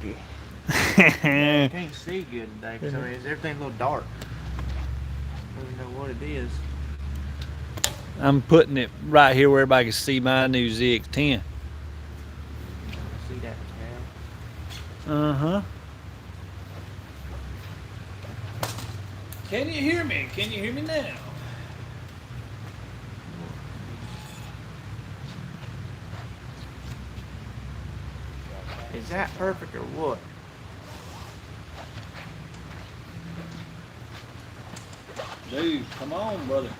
murky. Can't see good today for some reason. Everything's a little dark. I don't know what it is. I'm putting it right here where everybody can see my new ZX10. See that now? Uh-huh. Can you hear me? Can you hear me now? Is that perfect or what? Dude, come on, brother.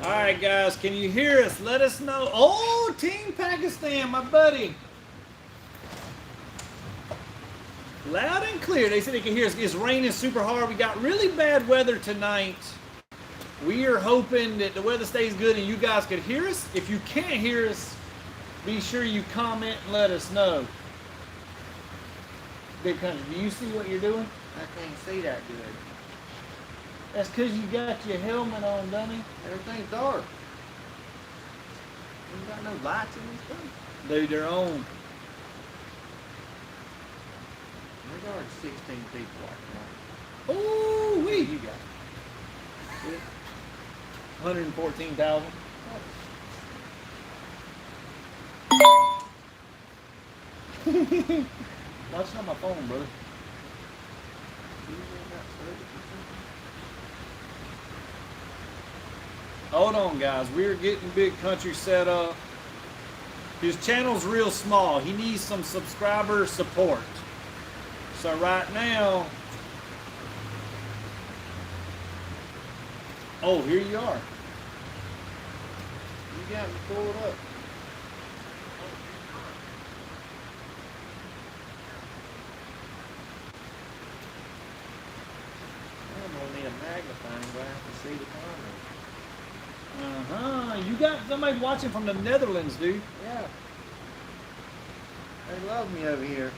All right, guys, can you hear us? Let us know. Oh, Team Pakistan, my buddy. Loud and clear. They said they can hear us. It's raining super hard. We got really bad weather tonight. We are hoping that the weather stays good and you guys can hear us. If you can't hear us, be sure you comment and let us know. Big Country, do you see what you're doing? I can't see that good. That's because you got your helmet on, dummy. Everything's dark. You got no lights in this thing. Dude, they're on. There are 16 people right now. Ooh, What wee. you got? 114,000. Watch it on my phone, brother. Hold on, guys. We're getting Big Country set up. His channel's real small. He needs some subscriber support. So right now, oh, here you are. You got me pulled up. I'm gonna need a magnifying glass to see the comments. You got somebody watching from the Netherlands, dude. Yeah. They love me over here.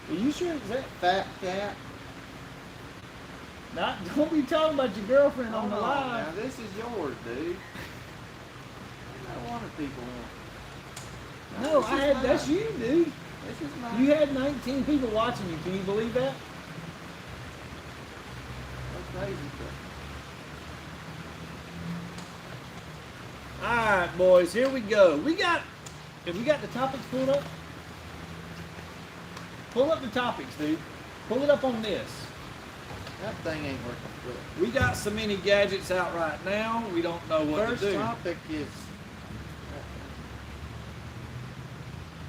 Are you sure? Is that Fat cat. not? Don't be talking about your girlfriend on the Hold on now, live. this is yours, dude. I wanted people on. No, this I is had. mine. That's you, dude. This is mine. You had 19 people watching you. Can you believe that? That's crazy. All right, boys. Here we go. We got the topics pulled up. Pull up the topics, dude. Pull it up on this. That thing ain't working good. We got so many gadgets out right now. We don't know what First to do. topic is.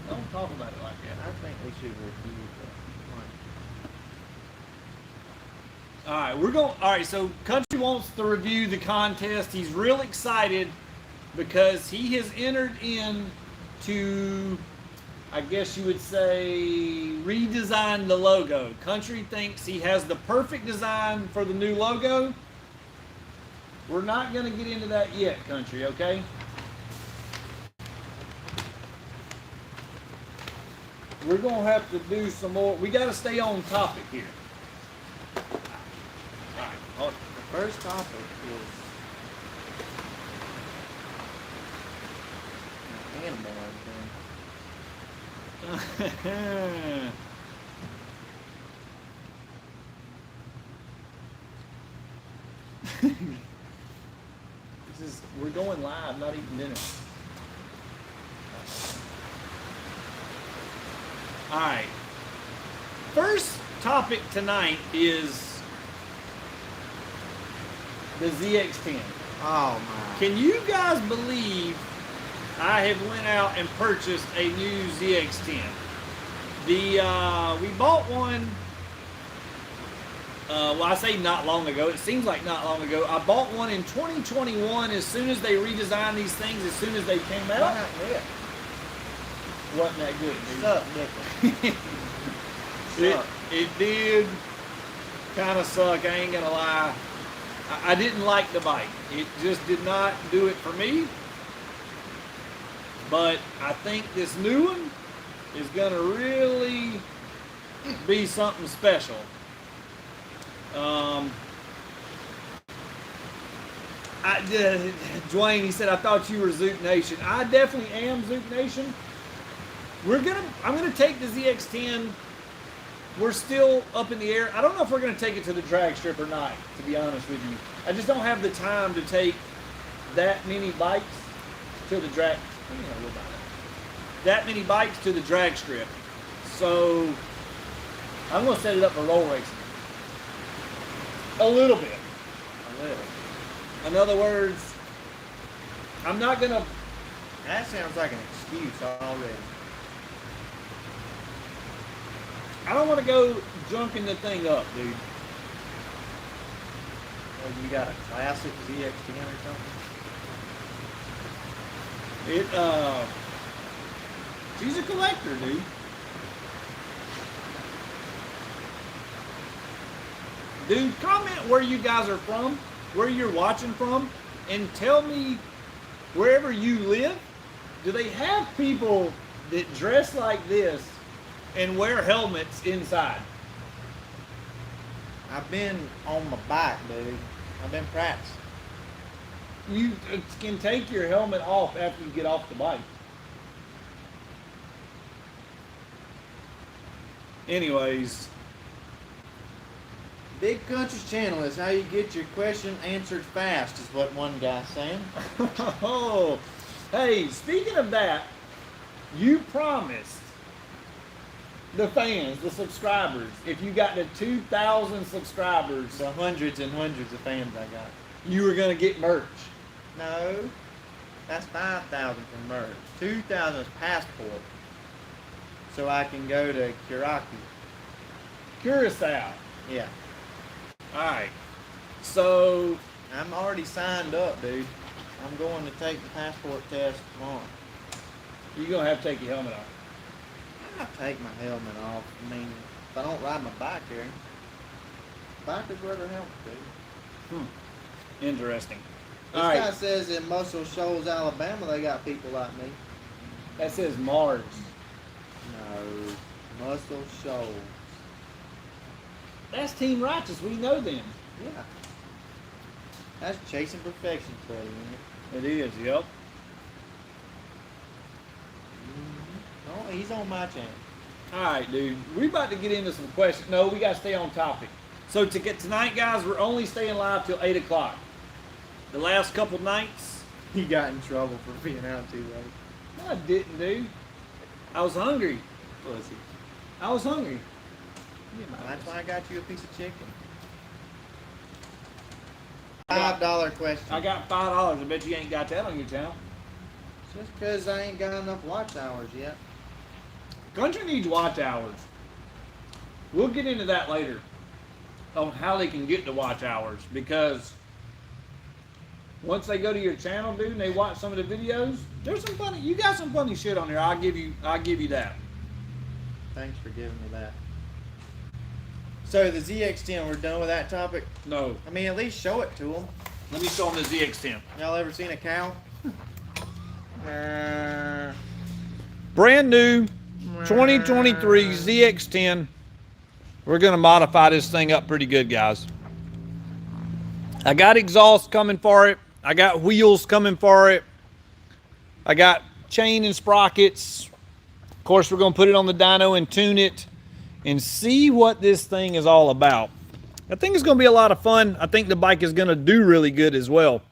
Don't talk about it like that. I think we should review All right, we're going. All right, so Country wants to review the contest. He's real excited because he has entered into, I guess you would say, redesign the logo. Country thinks he has the perfect design for the new logo. We're not going to get into that yet, Country. Okay. We're going to have to do some more. We got to stay on topic here. All right. The first topic is animal everything. We're going live, not eating dinner. All right. First topic tonight is the ZX10. Oh my. Can you guys believe I have went out and purchased a new ZX10? We bought one. Well, I say not long ago. It seems like not long ago. I bought one in 2021. As soon as they redesigned these things, as soon as they came Why out, not that? wasn't that good. Dude. Suck, Nick. It did kind of suck. I ain't gonna lie. I didn't like the bike. It just did not do it for me. But I think this new one is gonna really be something special. Dwayne, he said, I thought you were Zoot Nation. I definitely am Zoot Nation. I'm gonna take the ZX10. We're still up in the air. I don't know if we're gonna take it to the drag strip or not, to be honest with you. I just don't have the time to take that many bikes to the drag. That many bikes to the drag strip. So I'm gonna set it up for roll racing. A little bit. A little. In other words, I'm not gonna. That sounds like an excuse already. I don't want to go junking the thing up, dude. Well, you got a classic ZX10 or something? She's a collector, dude. Dude, comment where you guys are from, where you're watching from, and tell me wherever you live, do they have people that dress like this and wear helmets inside? I've been on my bike, dude. I've been practicing. You can take your helmet off after you get off the bike. Anyways. Big Country's channel is how you get your question answered fast, is what one guy's saying. Oh, hey, speaking of that, you promised the fans, the subscribers, if you got to 2,000 subscribers, The hundreds and hundreds of fans I got. you were going to get merch. No, that's 5,000 for merch. 2,000 is passport. So I can go to Curacao. Yeah. Alright. So, I'm already signed up, dude. I'm going to take the passport test tomorrow. you're going to have to take your helmet off. I take my helmet off. I mean, if I don't ride my bike here, bikers wear their helmet, dude. Interesting. This Alright. guy says in Muscle Shoals, Alabama, they got people like me. That says Mars. No, Muscle Shoals. That's Team Righteous. We know them. Yeah. That's chasing perfection, buddy. Isn't it? It is, yep. Oh, he's on my channel. Alright, dude. We about to get into some questions. No, we got to stay on topic. So to get tonight, guys, we're only staying live till 8 o'clock. The last couple nights, He got in trouble for being out too late. no, I didn't, dude. I was hungry. Pussy. I was hungry. That's why I got you a piece of chicken. $5 question. I got $5. I bet you ain't got that on your channel. Just because I ain't got enough watch hours yet. Country needs watch hours. We'll get into that later on how they can get the watch hours, because once they go to your channel, dude, and they watch some of the videos, there's some funny. You got some funny shit on there. I'll give you that. Thanks for giving me that. So the ZX10, we're done with that topic? No, I mean, at least show it to them. let me show them the ZX10. Y'all ever seen a cow? Brand new 2023 ZX10. We're gonna modify this thing up pretty good, guys. I got exhaust coming for it. I got wheels coming for it. I got chain and sprockets. Of course, we're gonna put it on the dyno and tune it and see what this thing is all about. I think it's gonna be a lot of fun. I think the bike is gonna do really good as well.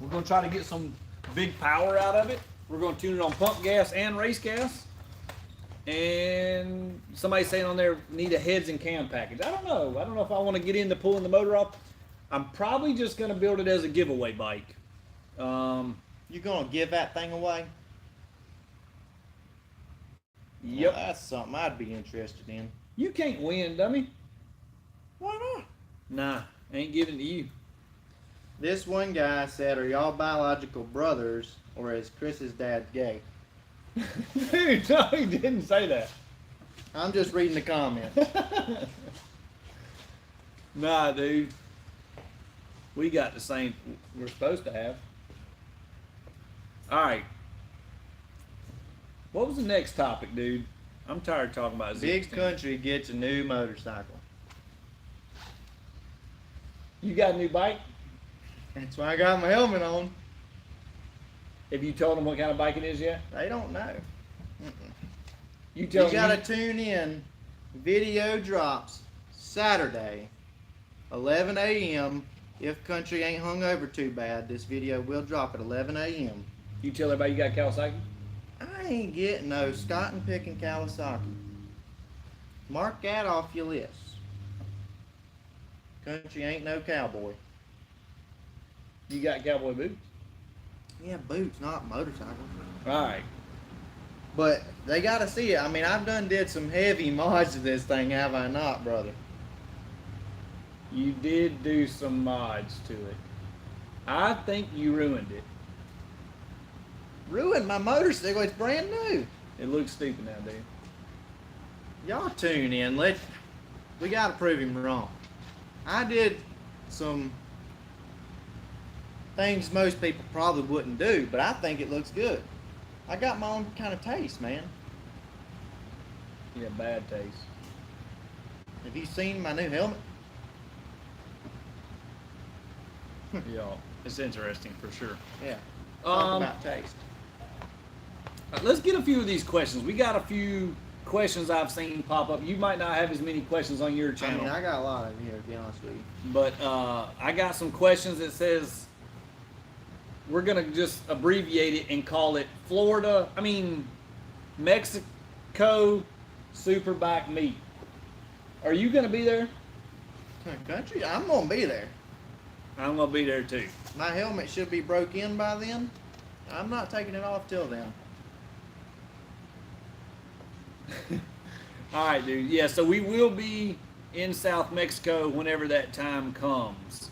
We're gonna try to get some big power out of it. We're gonna tune it on pump gas and race gas. And somebody's saying on there, need a heads and cam package. I don't know. I don't know if I want to get into pulling the motor off. I'm probably just going to build it as a giveaway bike. You gonna give that thing away? Yep. Well, that's something I'd be interested in. You can't win, dummy. Why not? Nah, ain't giving to you. This one guy said, are y'all biological brothers, or is Chris's dad gay? Dude, no, he didn't say that. I'm just reading the comments. Nah, dude. We got the same we're supposed to have. Alright. What was the next topic, dude? I'm tired of talking about Big ZX10. Country gets a new motorcycle. You got a new bike? That's why I got my helmet on. Have you told them what kind of bike it is yet? They don't know. You tell You gotta me. tune in. Video drops Saturday, 11 a.m. If country ain't hung over too bad, this video will drop at 11 a.m. You tell everybody you got Kawasaki. I ain't getting no Scott and Pick and Kawasaki. Mark that off your list. Country ain't no cowboy. You got cowboy boots. Yeah, boots, not motorcycles. All right. But they gotta see it. I mean, I've did some heavy mods to this thing, have I not, brother? You did do some mods to it. I think you ruined it. Ruined my motorcycle. It's brand new. It looks stupid now, dude. Y'all tune in. We gotta prove him wrong. I did some things most people probably wouldn't do, but I think it looks good. I got my own kind of taste, man. Yeah, bad taste. Have you seen my new helmet? Yeah, it's interesting for sure. Yeah. Talk Um, about taste. Let's get a few of these questions. We got a few questions I've seen pop up. You might not have as many questions on your I channel, mean, I got a lot of them here, to be honest with you. but I got some questions that says we're gonna just abbreviate it and call it Mexico Superbike Meet. Are you gonna be there? Country, I'm gonna be there. I'm gonna be there too. My helmet should be broke in by then. I'm not taking it off till then. All right, dude. Yeah, so we will be in South Mexico whenever that time comes.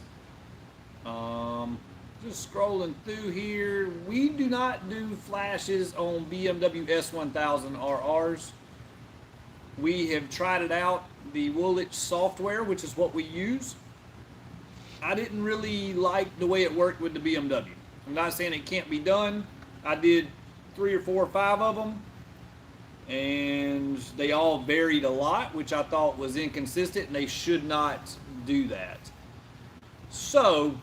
Just scrolling through here. We do not do flashes on BMW S1000 RRs. We have tried it out, the Woolwich software, which is what we use. I didn't really like the way it worked with the BMW. I'm not saying it can't be done. I did 3 or 4 or 5 of them, and they all varied a lot, which I thought was inconsistent, and they should not do that. So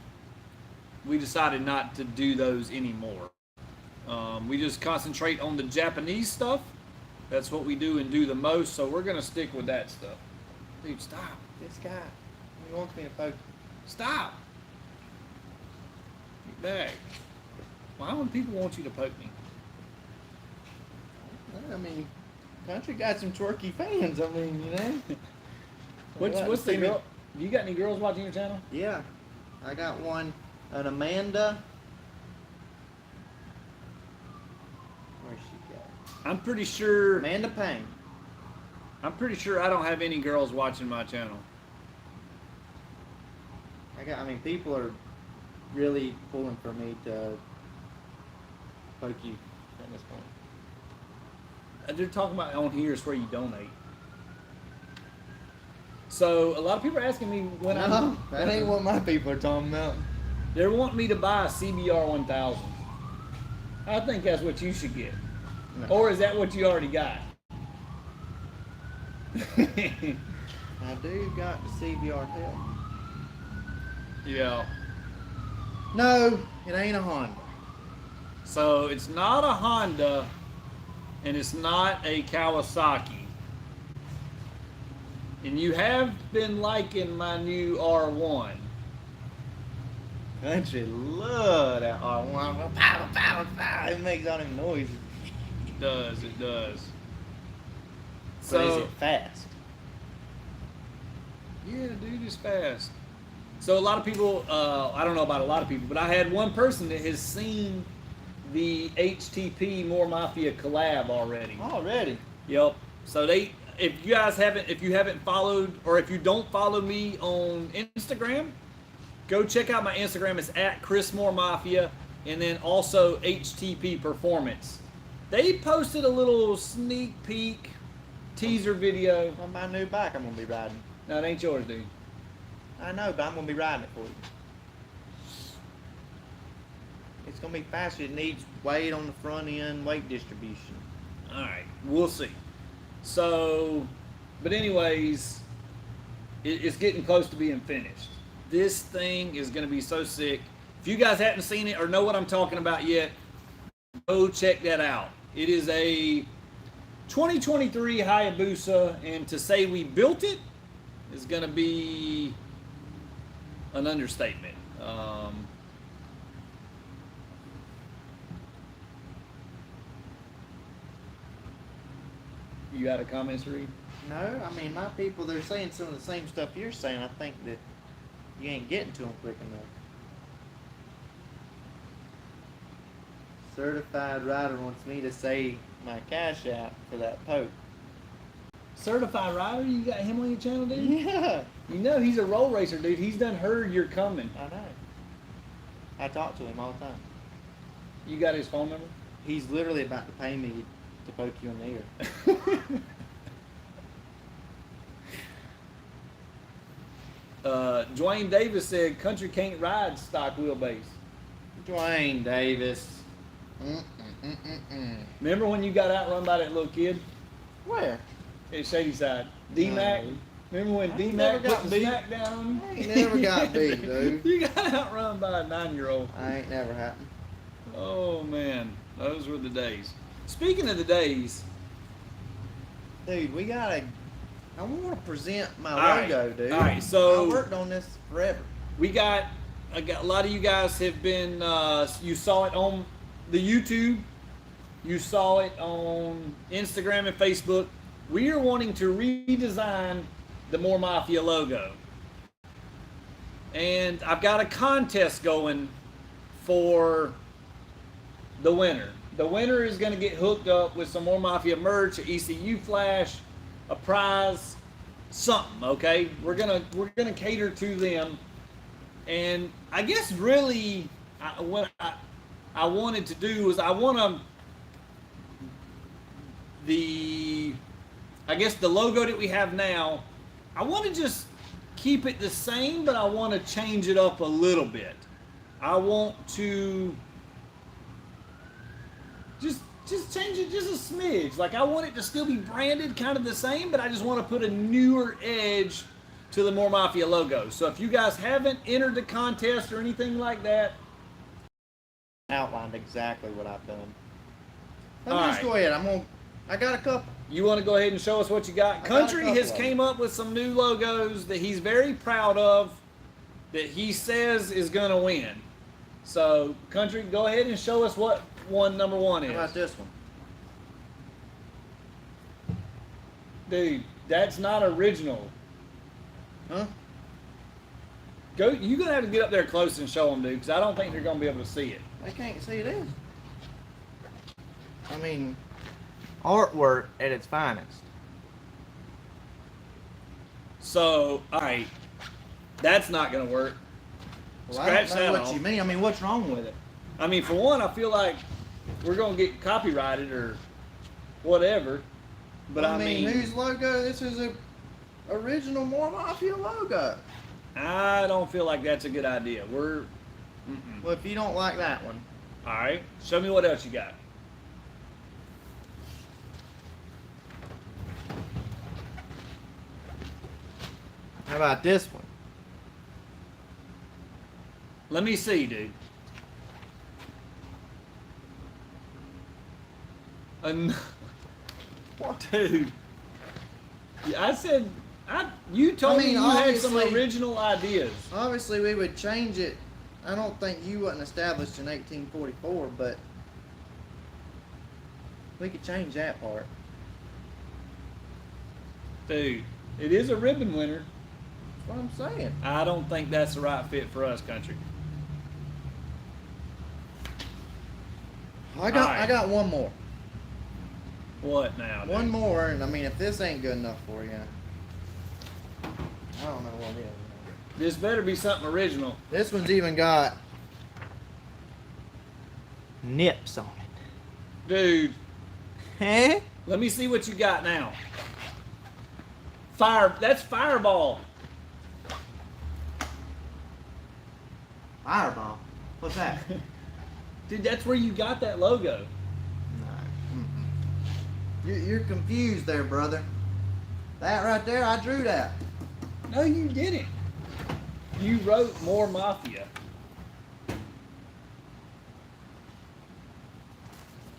we decided not to do those anymore. We just concentrate on the Japanese stuff. That's what we do and do the most, so we're going to stick with that stuff. Dude, stop. This guy, he wants me to poke. Stop. Get back. Why would people want you to poke me? I mean, country got some twerky fans. I mean, you know. What's the girl? You got any girls watching your channel? Yeah, I got one, an Amanda. Where's she go? I'm pretty sure. Amanda Payne. I'm pretty sure I don't have any girls watching my channel. I mean, people are really pulling for me to poke you at this point. They're talking about on here is where you donate. So a lot of people are asking me when No, that ain't what my people are talking about. They're wanting me to buy a CBR 1000. I think that's what you should get. No. Or is that what you already got? I do got the CBR tail. Yeah. No, it ain't a Honda. So it's not a Honda and it's not a Kawasaki. And you have been liking my new R1. Country love that R1. Pow, pow, pow. It makes all them noises. It does, it does. So is it fast? Yeah, dude, it's fast. So a lot of people, I don't know about a lot of people, but I had one person that has seen the HTP More Mafia collab already. Already? Yep. So if you haven't followed, or if you don't follow me on Instagram, go check out my Instagram. It's at Chris More Mafia, and then also HTP Performance. They posted a little sneak peek teaser video. On my new bike I'm going to be riding. No, it ain't yours, dude. I know, but I'm going to be riding it for you. It's going to be faster. It needs weight on the front end, weight distribution. All right, we'll see. So, but anyways, it's getting close to being finished. This thing is going to be so sick. If you guys haven't seen it or know what I'm talking about yet, go check that out. It is a 2023 Hayabusa, and to say we built it is going to be an understatement. You got a comment to read? No, I mean, my people, they're saying some of the same stuff you're saying. I think that you ain't getting to them quick enough. Certified Rider wants me to say my cash app for that poke. Certified Rider, you got him on your channel, dude? Yeah, You know he's a roll racer, dude. He's done heard you're coming. I know. I talk to him all the time. You got his phone number? He's literally about to pay me to poke you in the ear. Dwayne Davis said country can't ride stock wheelbase. Dwayne Davis. Remember when you got outrun by that little kid Where? at Shady Side? D-Mac? No. Remember when I D-Mac never got put the beat. smack down on you? I ain't never got beat, dude. You got outrun by a 9-year-old. I ain't never happened. Oh, man. Those were the days. Speaking of the days, Dude, we gotta. I want to present my All right. logo, dude. All right, so- I worked on this forever. we got a lot of you guys have been, you saw it on the YouTube, you saw it on Instagram and Facebook. We are wanting to redesign the More Mafia logo. And I've got a contest going for the winner. The winner is going to get hooked up with some More Mafia merch, an ECU Flash, a prize, something, okay? We're gonna cater to them. And I guess really what I wanted to do was I guess the logo that we have now, I want to just keep it the same, but I want to change it up a little bit. I want to just change it just a smidge. Like I want it to still be branded kind of the same, but I just want to put a newer edge to the More Mafia logo. So if you guys haven't entered the contest or anything like that, Outlined exactly what I've done. Let All me just right. go ahead. I got a couple. you want to go ahead and show us what you got. I got a Country couple has of came up with some new logos that he's very proud of, that he says is going to win. So Country, go ahead and show us what number one How is. about this one? Dude, that's not original. Huh? You're going to have to get up there close and show them, dude, because I don't think they're going to be able to see it. They can't see it is. I mean, artwork at its finest. So, all right, that's not going to work. Well, Scratch I don't know that what off. you mean. I mean, what's wrong with it? I mean, for one, I feel like we're going to get copyrighted or whatever. But I mean, whose logo? This is a original More Mafia logo. I don't feel like that's a good idea. Well, Well, if you don't like that one, all right, show me what else you got. how about this one? Let me see, dude. What? Dude. Yeah, you told me you had some obviously- original ideas. Obviously, we would change it. I don't think you wasn't established in 1844, but we could change that part. Dude, it is a ribbon winner. That's what I'm saying. I don't think that's the right fit for us, Country. I Alright. got one more. What now, dude? One more, and I mean, if this ain't good enough for you, I don't know what it is. This better be something original. This one's even got nips on Dude, it. Huh? let me see what you got now. That's Fireball. Fireball. What's that? Dude, that's where you got that logo. No. You're confused there, brother. That right there, I drew that. No, you didn't. You wrote More Mafia.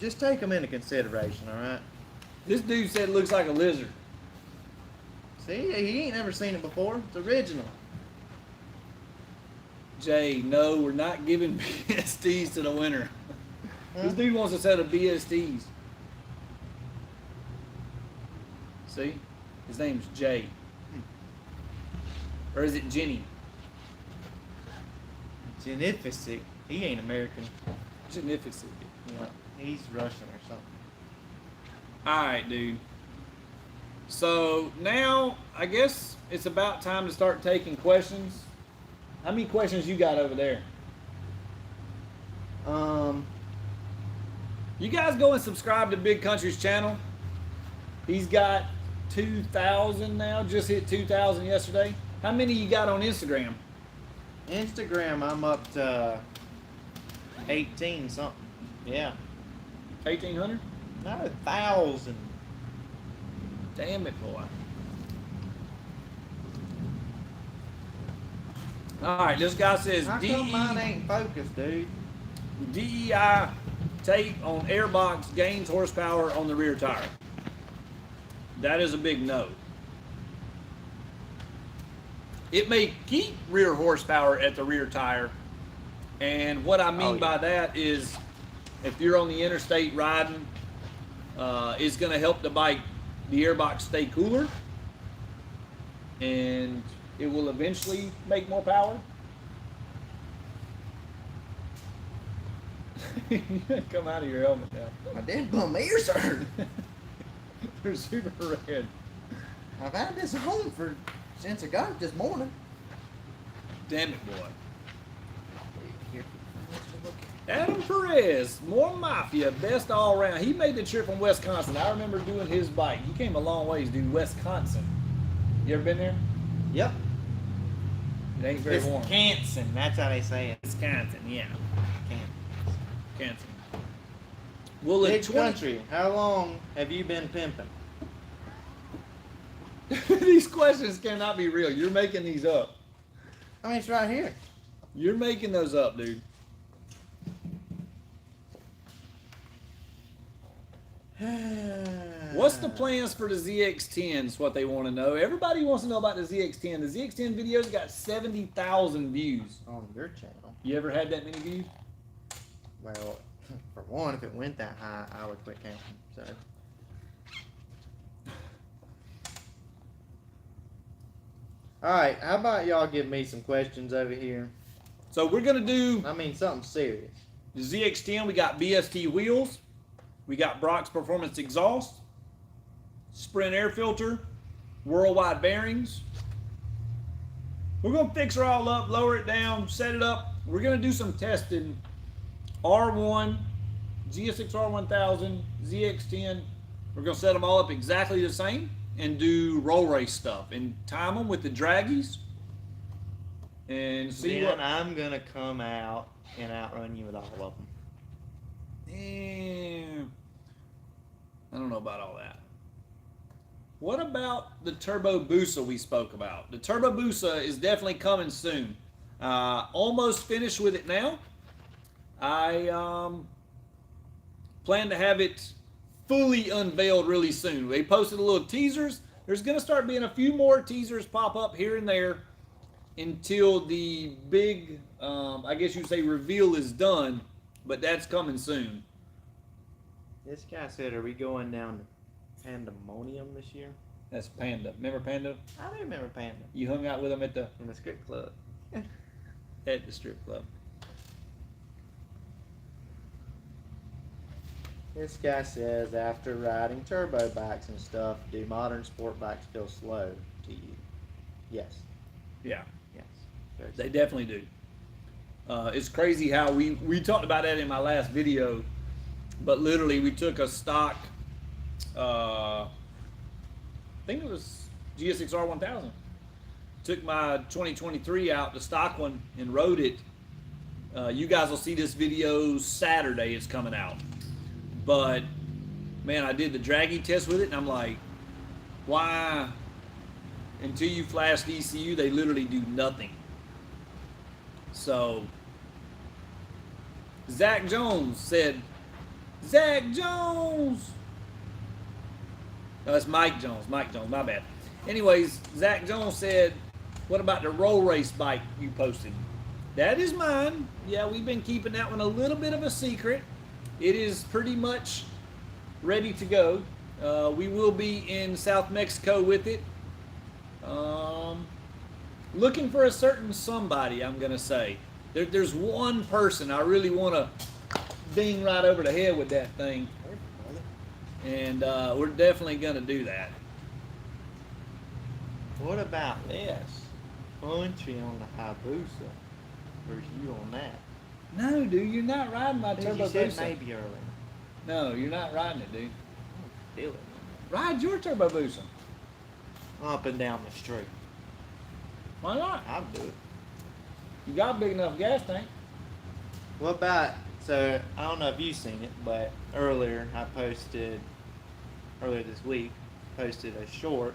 Just take them into consideration, all right? This dude said it looks like a lizard. See, he ain't never seen it before. It's original. Jay, no, we're not giving BSTs to the winner. This dude wants a set of BSTs. See? His name's Jay. Or is it Jenny? Genificent. He ain't American. Genificent. Yeah, he's Russian or something. Alright, dude. So now I guess it's about time to start taking questions. How many questions you got over there? You guys go and subscribe to Big Kountry's channel. He's got 2,000 now, just hit 2,000 yesterday. How many you got on Instagram? Instagram, I'm up to 18 something. Yeah. 1,800? Not 1,000. Damn it, boy. Alright, this guy says How come mine ain't focused, dude? DEI tape on airbox gains horsepower on the rear tire. That is a big no. It may keep rear horsepower at the rear tire, and what I mean by that is if you're on the interstate riding, it's going to help the airbox stay cooler, and it will eventually make more power. You gotta come out of your helmet now. My dead bum ears hurt. They're super red. I've had this home since I got it this morning. Damn it, boy. Adam Perez, more Mafia, best all around. He made the trip from Wisconsin. I remember doing his bike. He came a long ways, dude. Wisconsin. You ever been there? Yep. It ain't very warm. Wisconsin, that's how they say it. Wisconsin, yeah. Wisconsin. Well, Big Country, how long have you been pimping? These questions cannot be real. You're making these up. I mean, it's right here. You're making those up, dude. What's the plans for the ZX10 is what they want to know. Everybody wants to know about the ZX10. The ZX10 videos got 70,000 views. On your channel. You ever had that many views? Well, for one, if it went that high, I would quit counting. So. Alright, how about y'all give me some questions over here? So we're going to do I mean, something serious. the ZX10. We got BST wheels. We got Brock's Performance exhaust. Sprint air filter. Worldwide bearings. We're going to fix her all up, lower it down, set it up. We're going to do some testing. R1, GSX R1000, ZX10. We're going to set them all up exactly the same and do roll race stuff and time them with the draggies and see Then what. I'm going to come out and outrun you with all of them. I don't know about all that. What about the Turbo Busa we spoke about? The Turbo Busa is definitely coming soon. Almost finished with it now. I plan to have it fully unveiled really soon. They posted a little teasers. There's going to start being a few more teasers pop up here and there until the big, I guess you'd say, reveal is done, but that's coming soon. This guy said, are we going down to Pandemonium this year? That's Panda. Remember Panda? I do remember Panda. You hung out with him at the strip club. strip club. This guy says, after riding turbo bikes and stuff, do modern sport bikes feel slow to you? Yes. Yeah. Yes. They definitely do. It's crazy how we talked about that in my last video, but literally we took a stock, I think it was GSX R1000. Took my 2023 out, the stock one, and rode it. You guys will see this video Saturday. It's coming out. But, man, I did the draggy test with it, and I'm like, why, until you flash the ECU, they literally do nothing. So, Zach Jones said, Zach Jones, No, it's Mike Jones. Mike Jones, my bad. Anyways, Zach Jones said, what about the roll race bike you posted? That is mine. Yeah, we've been keeping that one a little bit of a secret. It is pretty much ready to go. We will be in South Mexico with it. Looking for a certain somebody, I'm going to say. There's one person I really want to ding right over the head with that thing. And we're definitely going to do that. What about this? Country on the Hayabusa. Where's you on that? No, dude, you're not riding my Turbo You said Boost. maybe earlier. No, you're not riding it, dude. I don't feel it. Ride your Turbo Boost. Up and down the street. Why not? I'll do it. You got a big enough gas tank. What about, so I don't know if you've seen it, but earlier this week, posted a short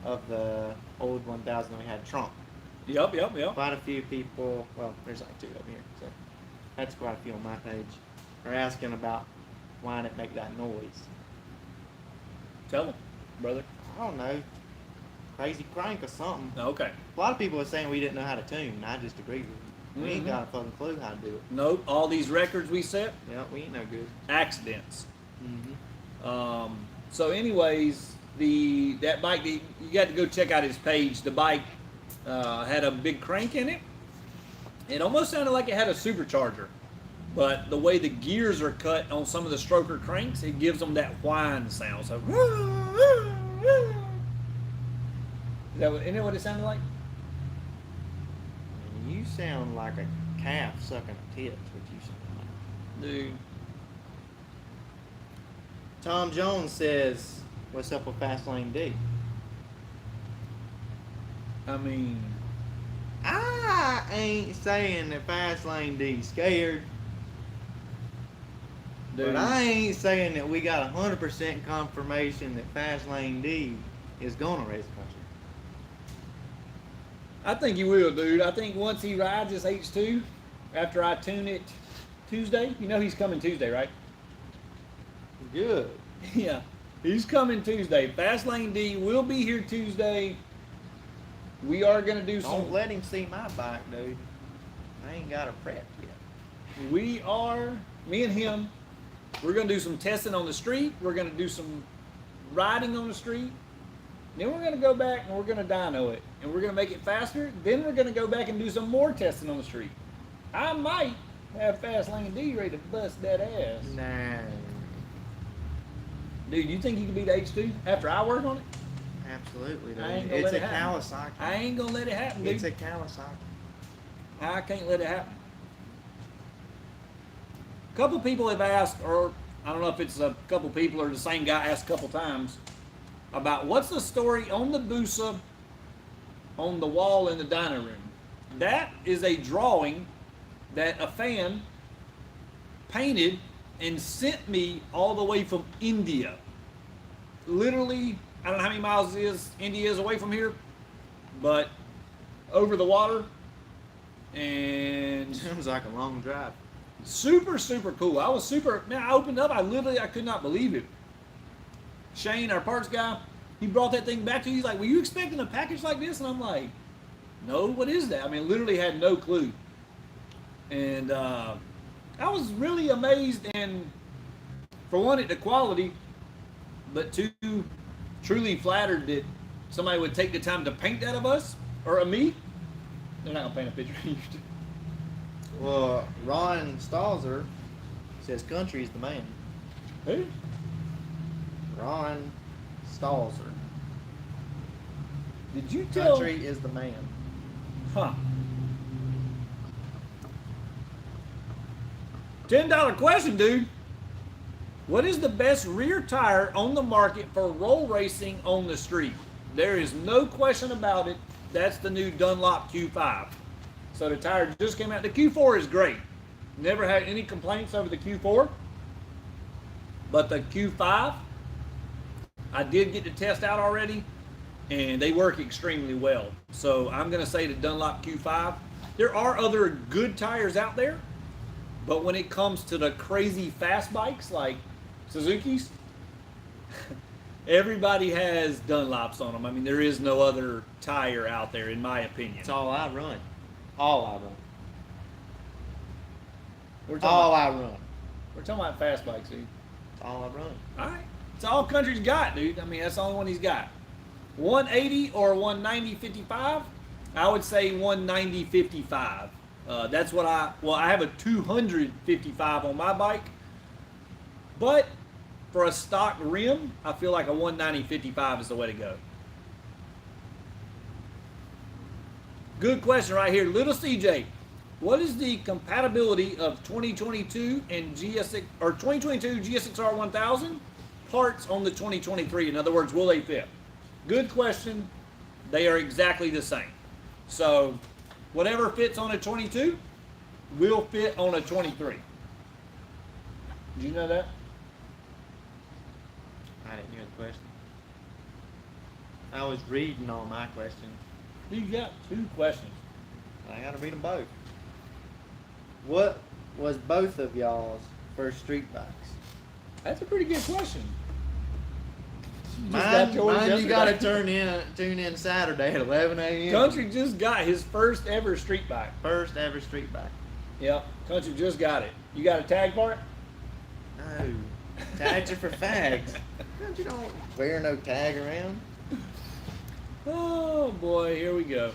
of the old 1000 we had trunk. Yep. Quite a few people, well, there's like 2 up here, so that's quite a few on my page, are asking about why did it make that noise. Tell them, brother. I don't know, crazy crank or something. Okay. A lot of people are saying we didn't know how to tune, and I just agree with them. We ain't got a fucking clue how to do it. Nope. All these records we set, Yeah, we ain't no good. accidents. Mm-hmm. So anyways, that bike, you got to go check out his page. The bike had a big crank in it. It almost sounded like it had a supercharger, but the way the gears are cut on some of the stroker cranks, it gives them that whine sound. So, isn't that what it sounded like? And you sound like a calf sucking a tit, what you sound like. Dude. Tom Jones says, what's up with Fastlane D? I mean, I ain't saying that Fastlane D's scared. dude. But I ain't saying that we got 100% confirmation that Fastlane D is gonna race country. I think he will, dude. I think once he rides this H2, after I tune it Tuesday, you know he's coming Tuesday, right? Good. Yeah, he's coming Tuesday. Fastlane D will be here Tuesday. We are going to do Don't let him see my bike, dude. I ain't got a prep yet. Me and him, we're going to do some testing on the street. We're going to do some riding on the street. Then we're going to go back and we're going to dyno it. And we're going to make it faster. Then we're going to go back and do some more testing on the street. I might have Fastlane D ready to bust that ass. Nah. Dude, you think you can beat H2 after I work on it? Absolutely, dude. I ain't gonna It's let a it happen. Kawasaki. I ain't going to let it happen, dude. It's a Kawasaki. I can't let it happen. A couple people have asked, or I don't know if it's a couple people or the same guy asked a couple times, about what's the story on the Busa on the wall in the dining room. That is a drawing that a fan painted and sent me all the way from India. Literally, I don't know how many miles India is away from here, but over the water. And Sounds like a long drive. super, super cool. I opened up, I could not believe it. Shane, our parts guy, he brought that thing back to me. He's like, were you expecting a package like this? And I'm like, no, what is that? I mean, literally had no clue. And I was really amazed, and for one, at the quality, but two, truly flattered that somebody would take the time to paint that of us, or of me. They're not going to paint a picture of you. Well, Ron Stalzer says country is the man. Who? Ron Stalzer. Did you tell? Country is the man. Huh. $10 question, dude. What is the best rear tire on the market for roll racing on the street? There is no question about it. That's the new Dunlop Q5. So the tire just came out. The Q4 is great. Never had any complaints over the Q4. But the Q5, I did get to test out already, and they work extremely well. So I'm going to say the Dunlop Q5. There are other good tires out there, but when it comes to the crazy fast bikes like Suzuki's, Everybody has Dunlops on them. I mean, there is no other tire out there, in my opinion. That's all I run. All I run. We're talking I run. We're talking about fast bikes, dude. That's all I run. All right. It's all Country's got, dude. I mean, that's the only one he's got. 180 or 190 55? I would say 190 55. That's what I have a 255 on my bike. But for a stock rim, I feel like a 190 55 is the way to go. Good question right here. Little CJ, what is the compatibility of 2022 and GSX or 2022 GSXR 1000 parts on the 2023? In other words, will they fit? Good question. They are exactly the same. So whatever fits on a 22 will fit on a 23. Did you know that? I didn't hear the question. I was reading all my questions. You got 2 questions. I gotta read them both. What was both of y'all's first street bikes? That's a pretty good question. Mine you gotta tune in Saturday at 11 a.m. Country just got his first ever street bike. First ever street bike. Yep, Country just got it. You got a tag for it? No. Tags are for fags. You don't wear no tag around. Oh boy, here we go.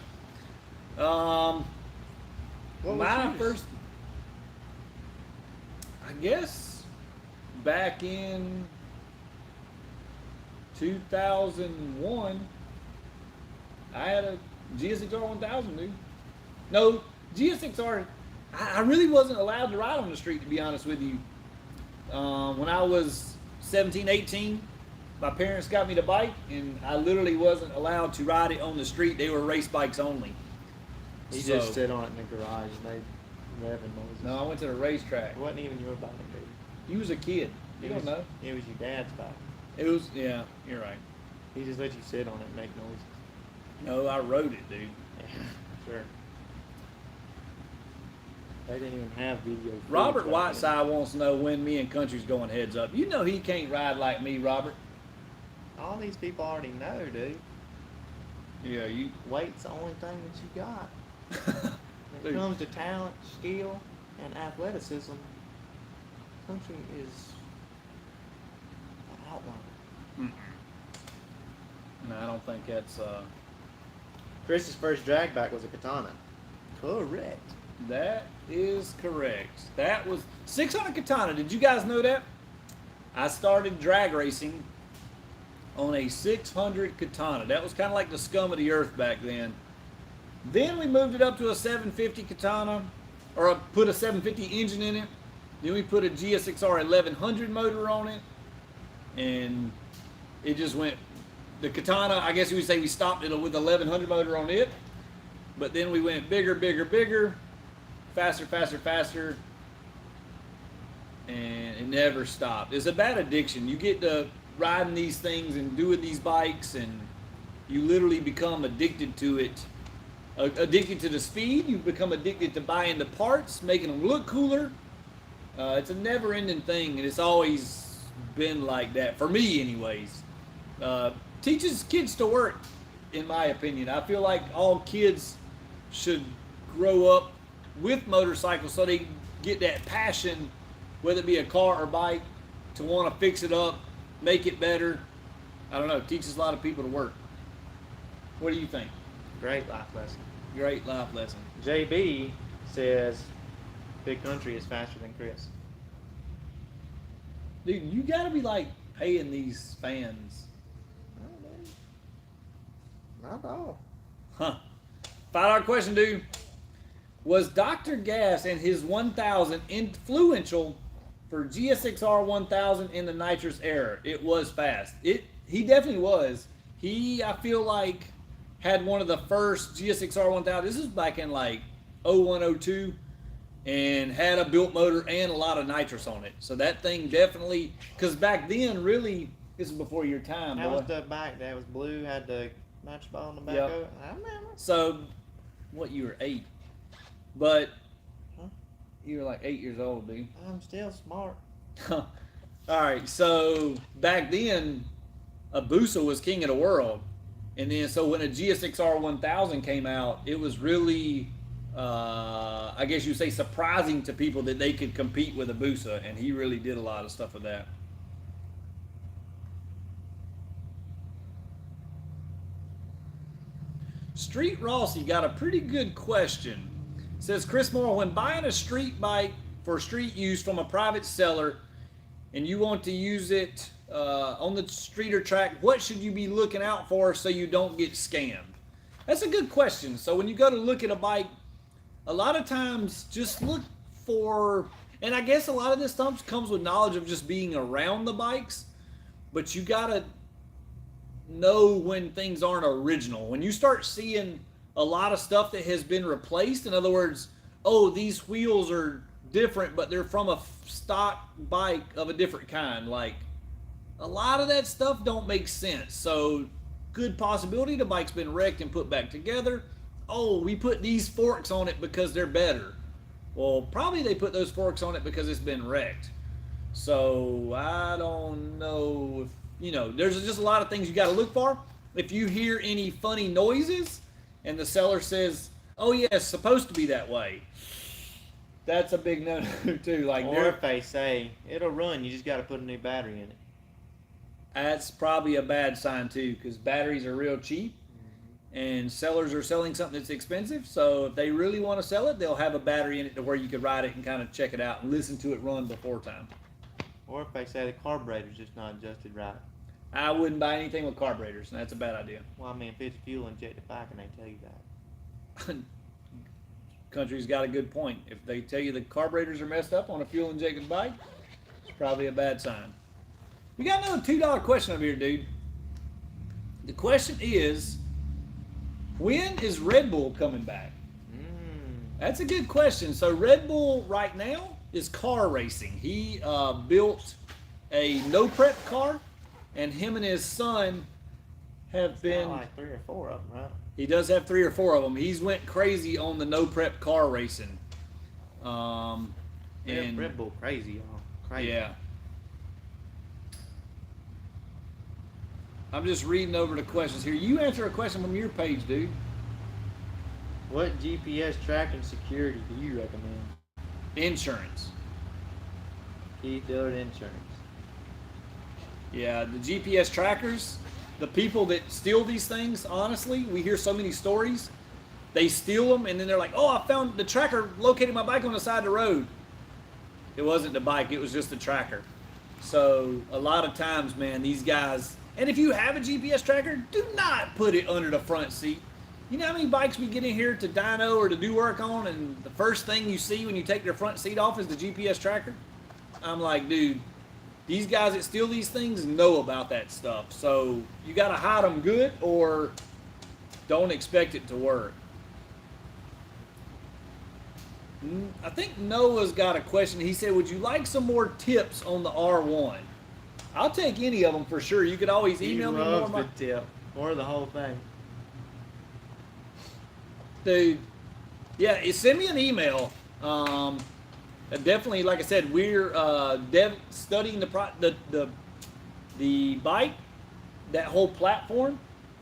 What was My yours? first, I guess, back in 2001, I had a GSXR 1000, dude. No, GSXR, I really wasn't allowed to ride on the street, to be honest with you. When I was 17, 18, my parents got me the bike, and I literally wasn't allowed to ride it on the street. They were race bikes only. You So- just sit on it in the garage and made revving noises. No, I went to the racetrack. It wasn't even your bike, dude. You was a kid. You don't know. It was your dad's bike. It was, yeah, you're right. He just let you sit on it and make noises. No, I rode it, dude. Yeah, sure. They didn't even have video. footage Robert back then. Whiteside wants to know when me and Country's going heads up. You know he can't ride like me, Robert. All these people already know, dude. Yeah, you. Weight's the only thing that you got. When it Dude. comes to talent, skill, and athleticism, Country is an outlier. No, I don't think that's. Chris's first drag bike was a Katana. Correct. That is correct. That was 600 Katana. Did you guys know that? I started drag racing on a 600 Katana. That was kind of like the scum of the earth back then. Then we moved it up to a 750 Katana, or put a 750 engine in it. Then we put a GSXR 1100 motor on it, and it just went. The Katana, I guess you would say we stopped it with the 1100 motor on it, but then we went bigger, bigger, bigger, faster, faster, faster, and it never stopped. It's a bad addiction. You get to riding these things and doing these bikes, and you literally become addicted to it. Addicted to the speed. You become addicted to buying the parts, making them look cooler. It's a never-ending thing, and it's always been like that for me, anyways. Teaches kids to work, in my opinion. I feel like all kids should grow up with motorcycles so they get that passion, whether it be a car or bike, to want to fix it up, make it better. I don't know. It teaches a lot of people to work. What do you think? Great life lesson. Great life lesson. JB says Big Country is faster than Chris. Dude, you got to be like paying these fans. Not at all. Huh. $5 question, dude. Was Dr. Gas and his 1000 influential for GSXR 1000 in the Nitrous era? It was fast. He definitely was. I feel like, had one of the first GSXR 1000. This is back in like 01, 02, and had a built motor and a lot of nitrous on it. So that thing definitely, because back then, really, this is before your time, That boy. was the bike that was blue, had the match ball on the back Yep. of it. I remember. So, what, you were 8. But, Huh? you were like 8 years old, dude. I'm still smart. All right, so back then, a Busa was king of the world. And then so when a GSX-R 1000 came out, it was really, I guess you would say, surprising to people that they could compete with a Busa, and he really did a lot of stuff with that. Street Rossi got a pretty good question. Says, Chris Moore, when buying a street bike for street use from a private seller and you want to use it on the street or track, what should you be looking out for so you don't get scammed? That's a good question. So when you go to look at a bike, a lot of times just look for, and I guess a lot of this stuff comes with knowledge of just being around the bikes, but you gotta know when things aren't original. When you start seeing a lot of stuff that has been replaced, in other words, oh, these wheels are different, but they're from a stock bike of a different kind, like a lot of that stuff don't make sense. So good possibility the bike's been wrecked and put back together. Oh, we put these forks on it because they're better. Well, probably they put those forks on it because it's been wrecked. So I don't know if, there's just a lot of things you got to look for. If you hear any funny noises and the seller says, oh yeah, it's supposed to be that way, that's a big no-no too. Like, or if they say it'll run, you just got to put a new battery in it. That's probably a bad sign too, because batteries are real cheap, and sellers are selling something that's expensive. So if they really want to sell it, they'll have a battery in it to where you could ride it and kind of check it out and listen to it run before time. Or if they say the carburetor's just not adjusted right. I wouldn't buy anything with carburetors, and that's a bad idea. Well, I mean, if it's fuel injected bike and they tell you that. Country's got a good point. If they tell you the carburetors are messed up on a fuel injected bike, it's probably a bad sign. We got another $2 question over here, dude. The question is, when is Red Bull coming back? That's a good question. So Red Bull right now is car racing. He built a no prep car, and him and his son have been like 3 or 4 of them, right? He does have 3 or 4 of them. He's went crazy on the no prep car racing. And Red Bull crazy, y'all. Crazy. Yeah. I'm just reading over the questions here. You answer a question from your page, dude. What GPS tracking security do you recommend? Insurance. Keith Dillard Insurance. Yeah, the GPS trackers, the people that steal these things, honestly, we hear so many stories. They steal them, and then they're like, oh, I found the tracker located my bike on the side of the road. It wasn't the bike, it was just the tracker. So a lot of times, man, these guys, and if you have a GPS tracker, do not put it under the front seat. You know how many bikes we get in here to dyno or to do work on, and the first thing you see when you take their front seat off is the GPS tracker? I'm like, dude, these guys that steal these things know about that stuff. So you got to hide them good, or don't expect it to work. I think Noah's got a question. He said, would you like some more tips on the R1? I'll take any of them for sure. You could always email me more. The tip or the whole thing. Dude, yeah, send me an email. Definitely, like I said, we're studying the bike, that whole platform,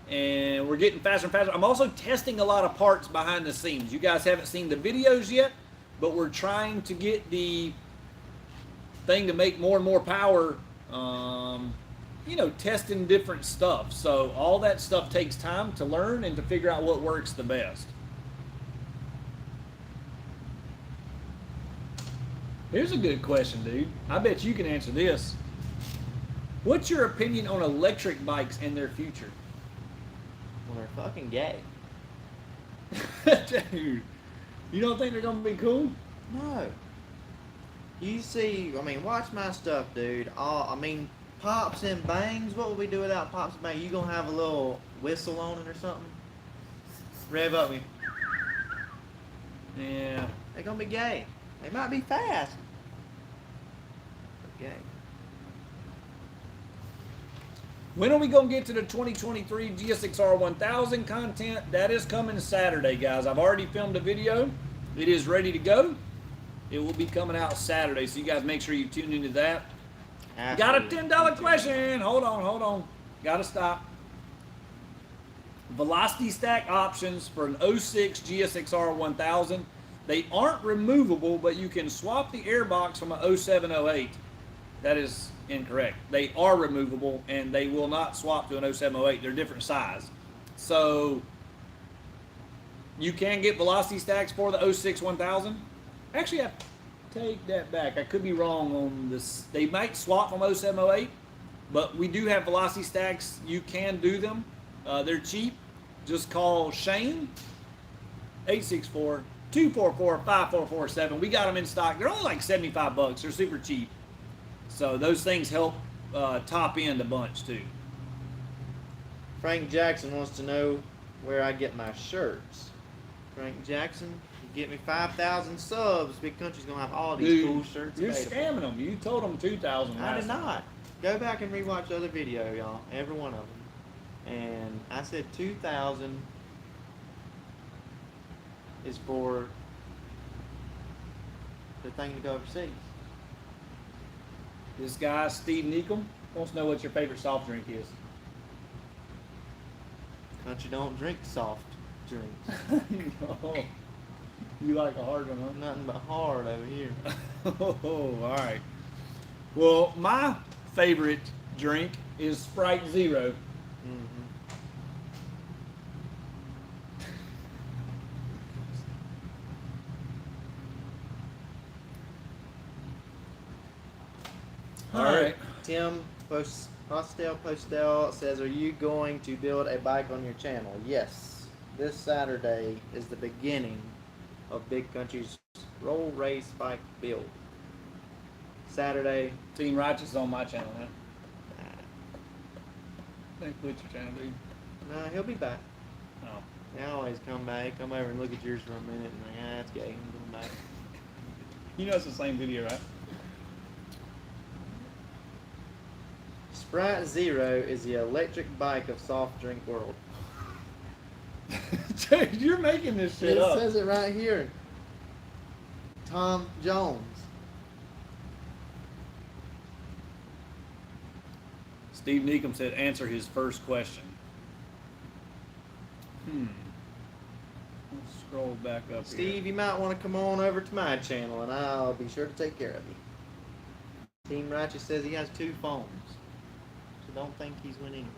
and we're getting faster and faster. I'm also testing a lot of parts behind the scenes. You guys haven't seen the videos yet, but we're trying to get the thing to make more and more power. Testing different stuff. So all that stuff takes time to learn and to figure out what works the best. Here's a good question, dude. I bet you can answer this. What's your opinion on electric bikes and their future? Well, they're fucking gay. Dude, you don't think they're going to be cool? No. You see, watch my stuff, dude. Pops and bangs. What would we do without pops and bangs? You gonna have a little whistle on it or something? Rev up me. Yeah. They're gonna be gay. They might be fast. But gay. When are we going to get to the 2023 GSX-R 1000 content? That is coming Saturday, guys. I've already filmed a video. It is ready to go. It will be coming out Saturday, so you guys make sure you tune into that. Got a $10 question. Hold on. Gotta stop. Velocity stack options for an 06 GSXR 1000. They aren't removable, but you can swap the airbox from a 07 08. That is incorrect. They are removable, and they will not swap to an 07 08. They're different size. So you can get velocity stacks for the 06 1000. Actually, I take that back. I could be wrong on this. They might swap from 07 08, but we do have velocity stacks. You can do them. They're cheap. Just call Shane, 864-244-5447. We got them in stock. They're only like $75. They're super cheap. So those things help top end a bunch too. Frank Jackson wants to know where I get my shirts. Frank Jackson, you get me 5,000 subs. Big Country's gonna have all these Dude, cool shirts. You're available. scamming them. You told them 2,000. I did not. Go back and rewatch the other video, y'all. Every one of them. And I said 2,000 is for the thing to go overseas. This guy, Steve Neekum, wants to know what your favorite soft drink is. Country don't drink soft drinks. Oh, you like a hard one, huh? Nothing but hard over here. Oh, all right. Well, my favorite drink is Sprite Zero. Mm-hmm. All right. Tim Postel says, are you going to build a bike on your channel? Yes. This Saturday is the beginning of Big Country's roll race bike build. Saturday. Team Righteous is on my channel, huh? Thanks, quit your channel, dude. Nah, he'll be back. Oh. They always come back. Come over and look at yours for a minute and like, that's gay. I'm going back. You know it's the same video, right? Sprite Zero is the electric bike of soft drink world. Dude, you're making this shit It up. says it right here. Tom Jones. Steve Neekum said, answer his first question. Let's scroll back up Steve, you might want to come on over to my channel and I'll be sure to take care of you. Team Righteous says he has 2 phones. So don't think he's went anywhere.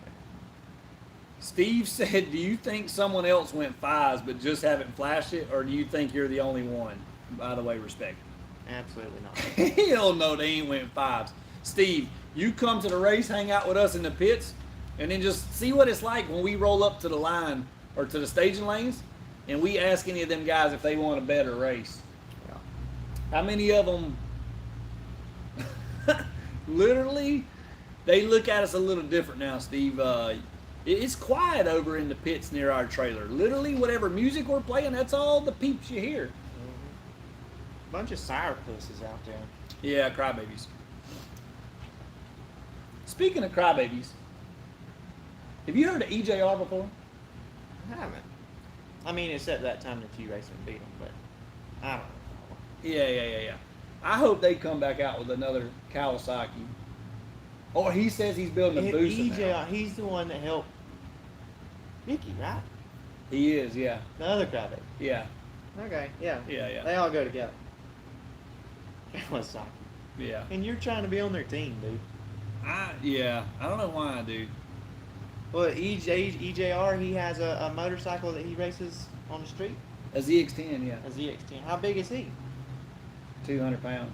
Steve said, do you think someone else went 5s but just haven't flashed it, or do you think you're the only one? By the way, respect. Absolutely not. Hell no, they ain't went 5s. Steve, you come to the race, hang out with us in the pits, and then just see what it's like when we roll up to the line or to the staging lanes, and we ask any of them guys if they want a better race. Yeah. How many of them literally, they look at us a little different now, Steve. It's quiet over in the pits near our trailer. Literally, whatever music we're playing, that's all the peeps you hear. Mm-hmm. Bunch of sourpusses out there. Yeah, crybabies. Speaking of crybabies, have you heard of EJR before? I haven't. I mean, except that time that you raced and beat them, but I don't know. Yeah. I hope they come back out with another Kawasaki. Or he says he's building a boost. EJ, he's the one that helped Mickey, right? He is, yeah. The other crybaby. Yeah. Okay, yeah. Yeah. They all go together. Kawasaki. Yeah. And you're trying to be on their team, dude. I don't know why, dude. Well, EJR, he has a motorcycle that he races on the street. A ZX-10, yeah. A ZX-10. How big is he? 200 pounds.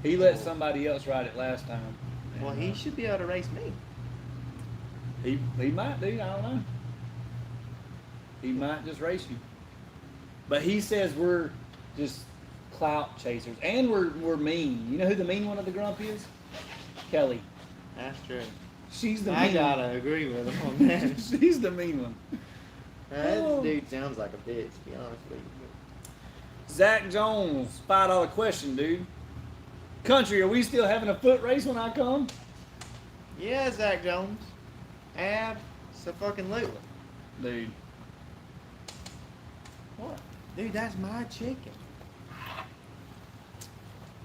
He let somebody else ride it last time. Well, And, he should be able to race me. He might, dude. I don't know. He might just race you. But he says we're just clout chasers, and we're mean. You know who the mean one of the grump is? Kelly. That's true. She's the I mean gotta one. agree with him on that. She's the mean one. That dude sounds like a bitch, to be honest with you. Zach Jones, $5 question, dude. Country, are we still having a foot race when I come? Yeah, Zach Jones. Abso-fucking-lutely. Dude. What? Dude, that's my chicken.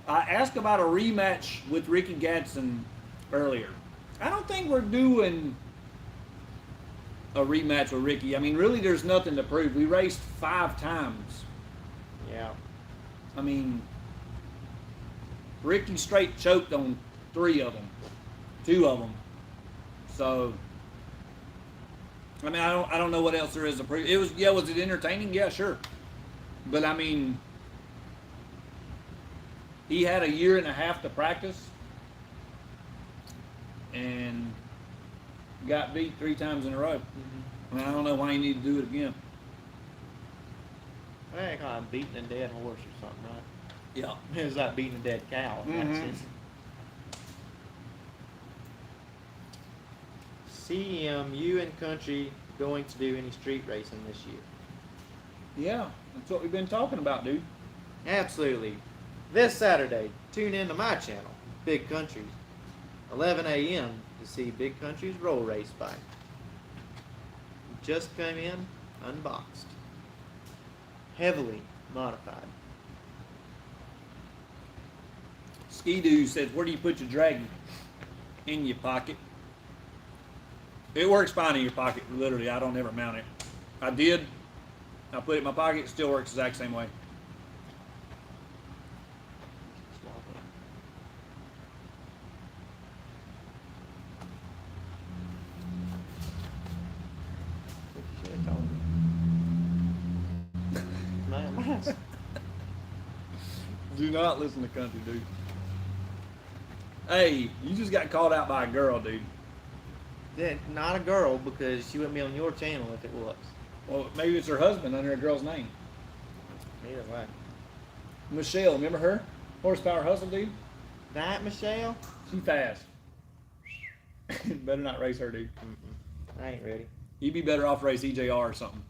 I asked about a rematch with Ricky Gadsden earlier. I don't think we're doing a rematch with Ricky. I mean, really, there's nothing to prove. We raced 5 times. Yeah. I mean, Ricky straight choked on 3 of them, 2 of them. So, I mean, I don't know what else there is to prove. Was it entertaining? Yeah, sure. But I mean, he had a year and a half to practice and got beat 3 times in a row. I mean, I don't know why you need to do it again. I think I'm beating a dead horse or something, right? Yeah. It was like beating a dead cow. CMU and Country going to do any street racing this year? Yeah, that's what we've been talking about, dude. Absolutely. This Saturday, tune in to my channel, Big Country's, 11 a.m. to see Big Country's roll race bike. Just came in, unboxed. Heavily modified. Ski-Doo says, where do you put your dragon? In your pocket. It works fine in your pocket, literally. I don't ever mount it. I did. I put it in my pocket. It still works the exact same way. Do not listen to country, dude. Hey, you just got called out by a girl, dude. Yeah, not a girl, because she wouldn't be on your channel if it was. Well, maybe it's her husband under a girl's name. Either way. Michelle, remember her? Horsepower Hustle, dude? That Michelle? She fast. Better not race her, dude. I ain't ready. You'd be better off race EJR or something.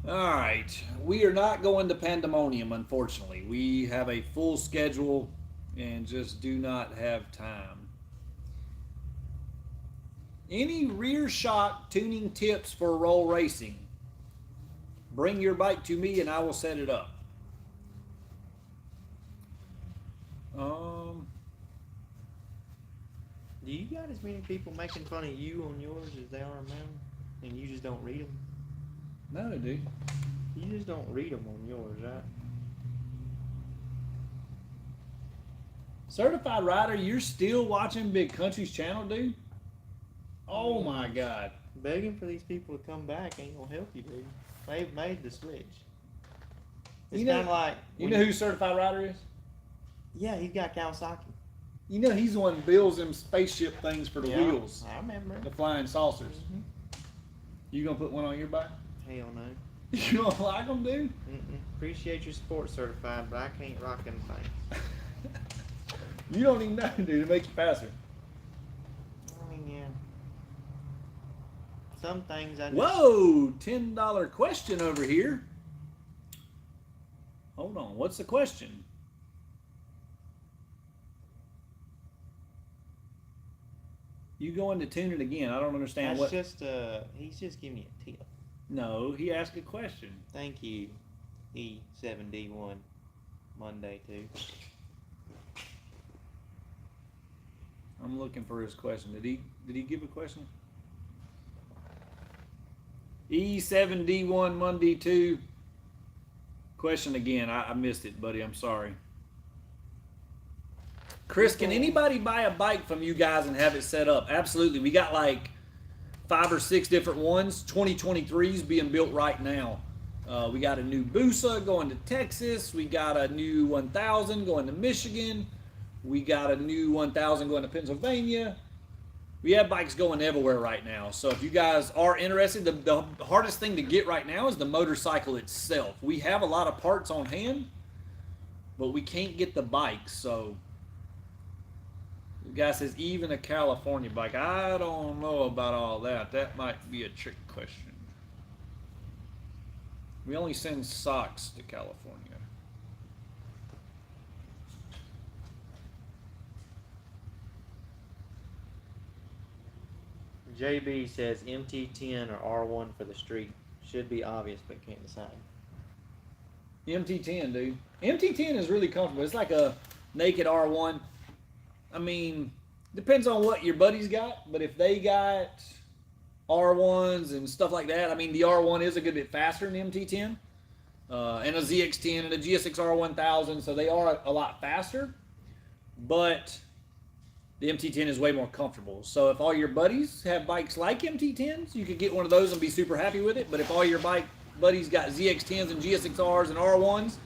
All right. We are not going to Pandemonium, unfortunately. We have a full schedule and just do not have time. Any rear shock tuning tips for roll racing? Bring your bike to me and I will set it up. Do you got as many people making fun of you on yours as they are on mine? And you just don't read them? No, dude. You just don't read them on yours, right? Certified Rider, you're still watching Big Country's channel, dude? Oh my God. Begging for these people to come back ain't gonna help you, dude. They've made the switch. It's kind of like... You know who Certified Rider is? Yeah, he's got Kawasaki. You know he's the one who builds them spaceship things for the wheels. I remember. The flying saucers. You gonna put one on your bike? Hell no. You don't like them, dude? Appreciate your support, Certified, but I can't rock them things. You don't even know, dude. It makes you faster. I mean, yeah. Some things I just... Whoa! $10 question over here. Hold on. What's the question? You going to tune it again? I don't understand That's what. just he's just giving me a tip. No, he asked a question. Thank you, E7D1 Monday too. I'm looking for his question. Did he give a question? E7D1 Monday 2. Question again. I missed it, buddy. I'm sorry. Chris, can anybody buy a bike from you guys and have it set up? Absolutely. We got like 5 or 6 different ones. 2023s being built right now. We got a new Busa going to Texas. We got a new 1000 going to Michigan. We got a new 1000 going to Pennsylvania. We have bikes going everywhere right now. So if you guys are interested, the hardest thing to get right now is the motorcycle itself. We have a lot of parts on hand, but we can't get the bikes. So the guy says, even a California bike. I don't know about all that. That might be a trick question. We only send socks to California. JB says MT10 or R1 for the street. Should be obvious, but can't decide. MT10, dude. MT10 is really comfortable. It's like a naked R1. I mean, depends on what your buddies got, but if they got R1s and stuff like that, I mean, the R1 is a good bit faster than the MT10, and a ZX10 and a GSX R1000, so they are a lot faster, but the MT10 is way more comfortable. So if all your buddies have bikes like MT10s, you could get one of those and be super happy with it, but if all your bike buddies got ZX10s and GSXRs and R1s,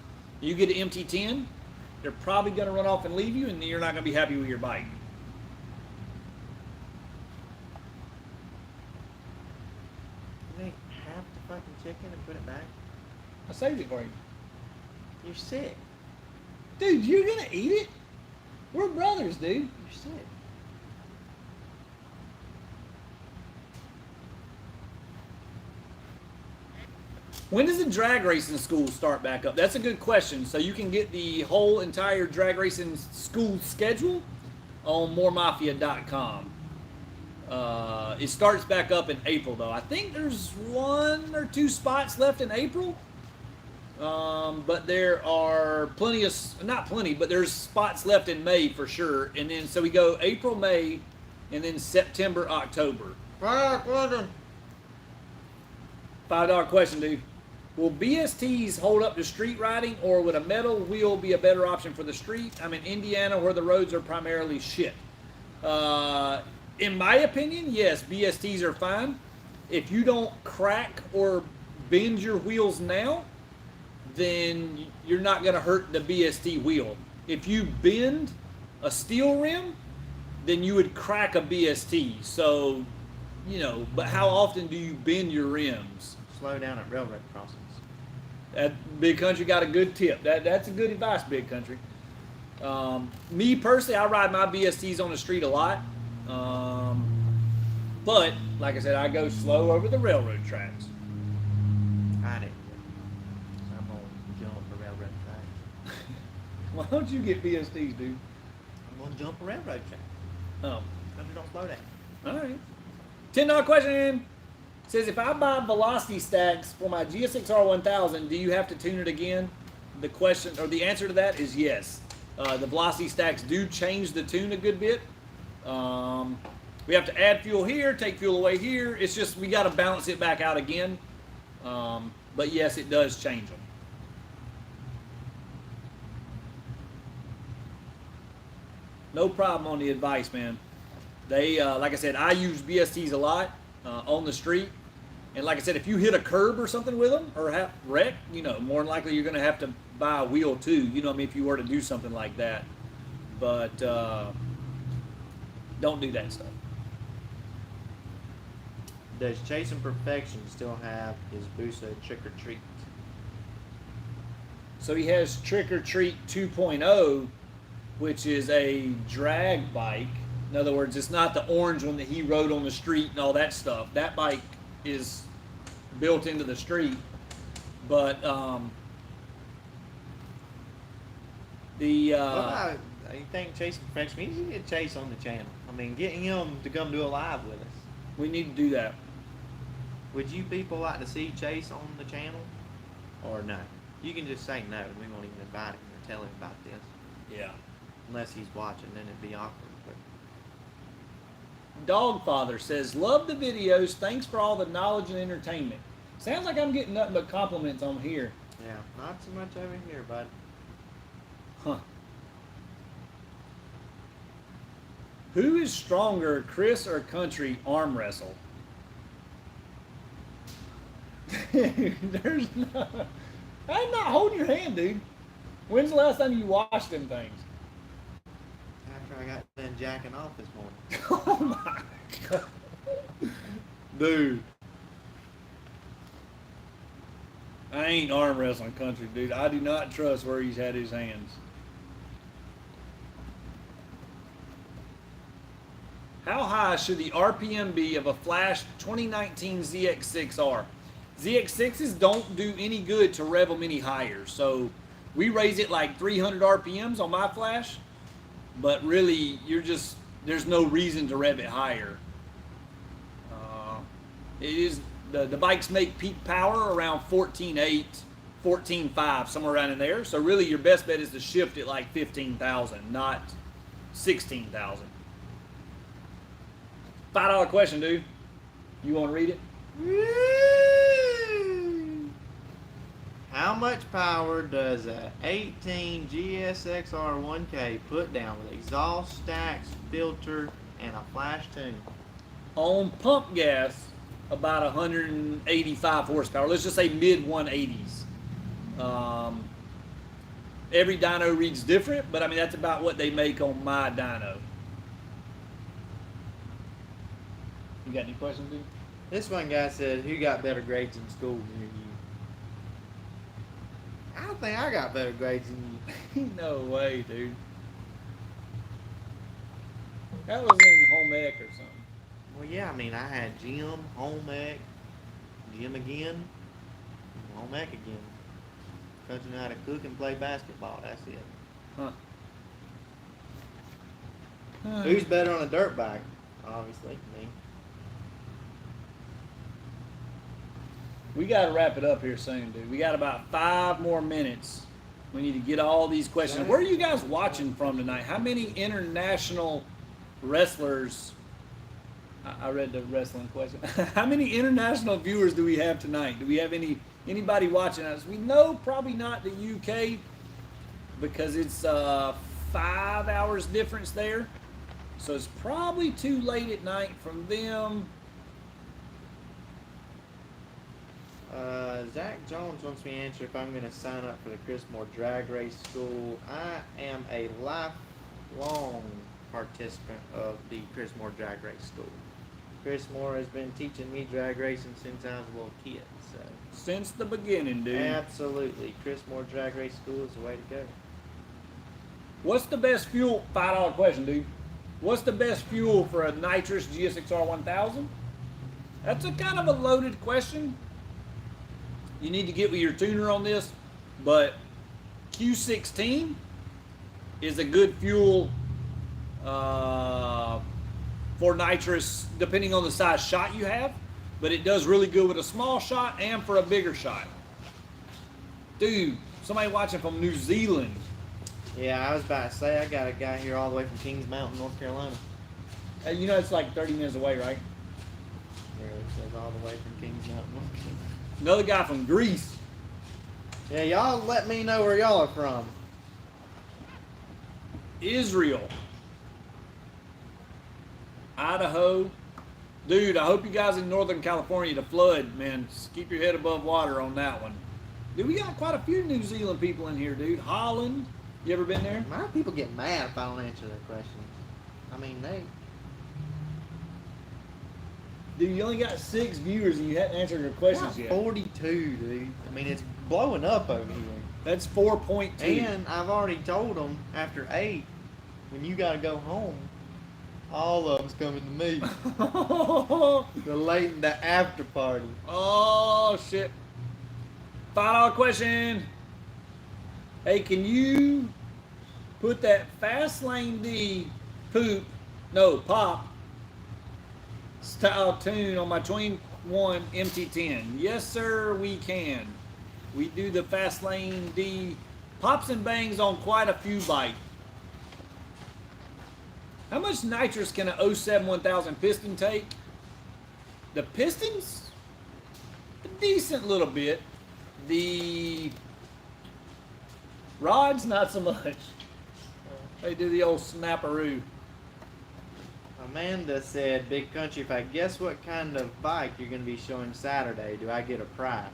you get an MT10, they're probably going to run off and leave you, and you're not going to be happy with your bike. You ate half the fucking chicken and put it back? I saved it for you. You're sick. Dude, you're going to eat it? We're brothers, dude. You're sick. When does the drag racing school start back up? That's a good question. So you can get the whole entire drag racing school schedule on moremafia.com. It starts back up in April, though. I think there's 1 or 2 spots left in April. But there are plenty of, not plenty, but there's spots left in May for sure. And then, so we go April, May, and then September, October. $5 question, dude. Will BSTs hold up to street riding, or would a metal wheel be a better option for the street? I'm in Indiana, where the roads are primarily shit. In my opinion, yes, BSTs are fine. If you don't crack or bend your wheels now, then you're not going to hurt the BST wheel. If you bend a steel rim, then you would crack a BST. So, you know, but how often do you bend your rims? Slow down at railroad crossings. That Big Country got a good tip. That's a good advice, Big Country. Me personally, I ride my BSTs on the street a lot. But, like I said, I go slow over the railroad tracks. I didn't. So I'm going to jump a railroad track. Why don't you get BSTs, dude? I'm going to jump a railroad track. Oh. Country don't slow down. All right. $10 question. Says, if I buy velocity stacks for my GSX-R 1000, do you have to tune it again? The question, or the answer to that is yes. The velocity stacks do change the tune a good bit. We have to add fuel here, take fuel away here. It's just, we got to balance it back out again. But yes, it does change them. No problem on the advice, man. They, like I said, I use BSTs a lot on the street. And like I said, if you hit a curb or something with them or have wreck, you know, more than likely you're going to have to buy a wheel too. You know what I mean? If you were to do something like that. But don't do that stuff. Does Chasing Perfection still have his Busa Trick or Treat? So he has Trick or Treat 2.0, which is a drag bike. In other words, it's not the orange one that he rode on the street and all that stuff. That bike is built into the street. But Well, you think Chasing Perfection? We need to get Chase on the channel. I mean, getting him to come do a live with us. we need to do that. Would you people like to see Chase on the channel? Or no? You can just say no, and we won't even invite him or tell him about this. Yeah. Unless he's watching, then it'd be awkward. But Dogfather says, love the videos. Thanks for all the knowledge and entertainment. Sounds like I'm getting nothing but compliments on here. yeah, not so much over here, bud. Huh. Who is stronger, Chris or Country arm wrestle? There's no... I'm not holding your hand, dude. When's the last time you washed them things? After I got done jacking off this morning. Oh my god. Dude. I ain't arm wrestling Country, dude. I do not trust where he's had his hands. How high should the RPM be of a Flash 2019 ZX6R? ZX6s don't do any good to rev them any higher. So we raise it like 300 RPMs on my Flash, but really there's no reason to rev it higher. It is, the bikes make peak power around 14.8, 14.5, somewhere around in there. So really your best bet is to shift it like 15,000, not $16,000. $5 question, dude. You want to read it? How much power does a 18 GSXR 1K put down with exhaust stacks, filter, and a flash tune? On pump gas, about 185 horsepower. Let's just say mid 180s. Every dyno reads different, but I mean that's about what they make on my dyno. You got any questions, dude? This one guy said, who got better grades in school than you? I don't think I got better grades than you. No way, dude. That was in home ec or something. Well, yeah, I mean, I had gym, home ec, gym again, home ec again. Coaching how to cook and play basketball, that's it. Huh. Who's better on a dirt bike? Obviously, me. We got to wrap it up here soon, dude. We got about 5 more minutes. We need to get all these questions. Where are you guys watching from tonight? How many international wrestlers? I read the wrestling question. How many international viewers do we have tonight? Do we have anybody watching us? We know probably not the UK because it's 5 hours difference there. So it's probably too late at night from them. Zach Jones wants me to answer if I'm going to sign up for the Chris Moore Drag Race School. I am a lifelong participant of the Chris Moore Drag Race School. Chris Moore has been teaching me drag racing since I was a little kid. So Since the beginning, dude. absolutely, Chris Moore Drag Race School is the way to go. What's the best fuel? $5 question, dude. What's the best fuel for a Nitrous GSXR 1000? That's a kind of a loaded question. You need to get with your tuner on this, but Q16 is a good fuel for nitrous, depending on the size shot you have, but it does really good with a small shot and for a bigger shot. Dude, somebody watching from New Zealand. Yeah, I was about to say, I got a guy here all the way from Kings Mountain, North Carolina. You know it's like 30 minutes away, right? Yeah, it says all the way from Kings Mountain, North Carolina. Another guy from Greece. Yeah, y'all let me know where y'all are from. Israel. Idaho. Dude, I hope you guys in Northern California, the flood, man, just keep your head above water on that one. Dude, we got quite a few New Zealand people in here, dude. Holland. You ever been there? My people get mad if I don't answer their questions. I mean, Dude, you only got 6 viewers and you hadn't answered your questions got yet. 42, dude. I mean, it's blowing up over here. That's 4.2. And I've already told them after 8, when you gotta go home, all of them's coming to me. The late and the after party. Oh, shit. $5 question. Hey, can you put that Fast Lane D pop style tune on my 21 MT10? Yes, sir, we can. We do the Fast Lane D pops and bangs on quite a few bikes. How much nitrous can an 07 1000 piston take? The pistons? A decent little bit. The rods, not so much. They do the old snapperoo. Amanda said, Big Country, if I guess what kind of bike you're going to be showing Saturday, do I get a prize?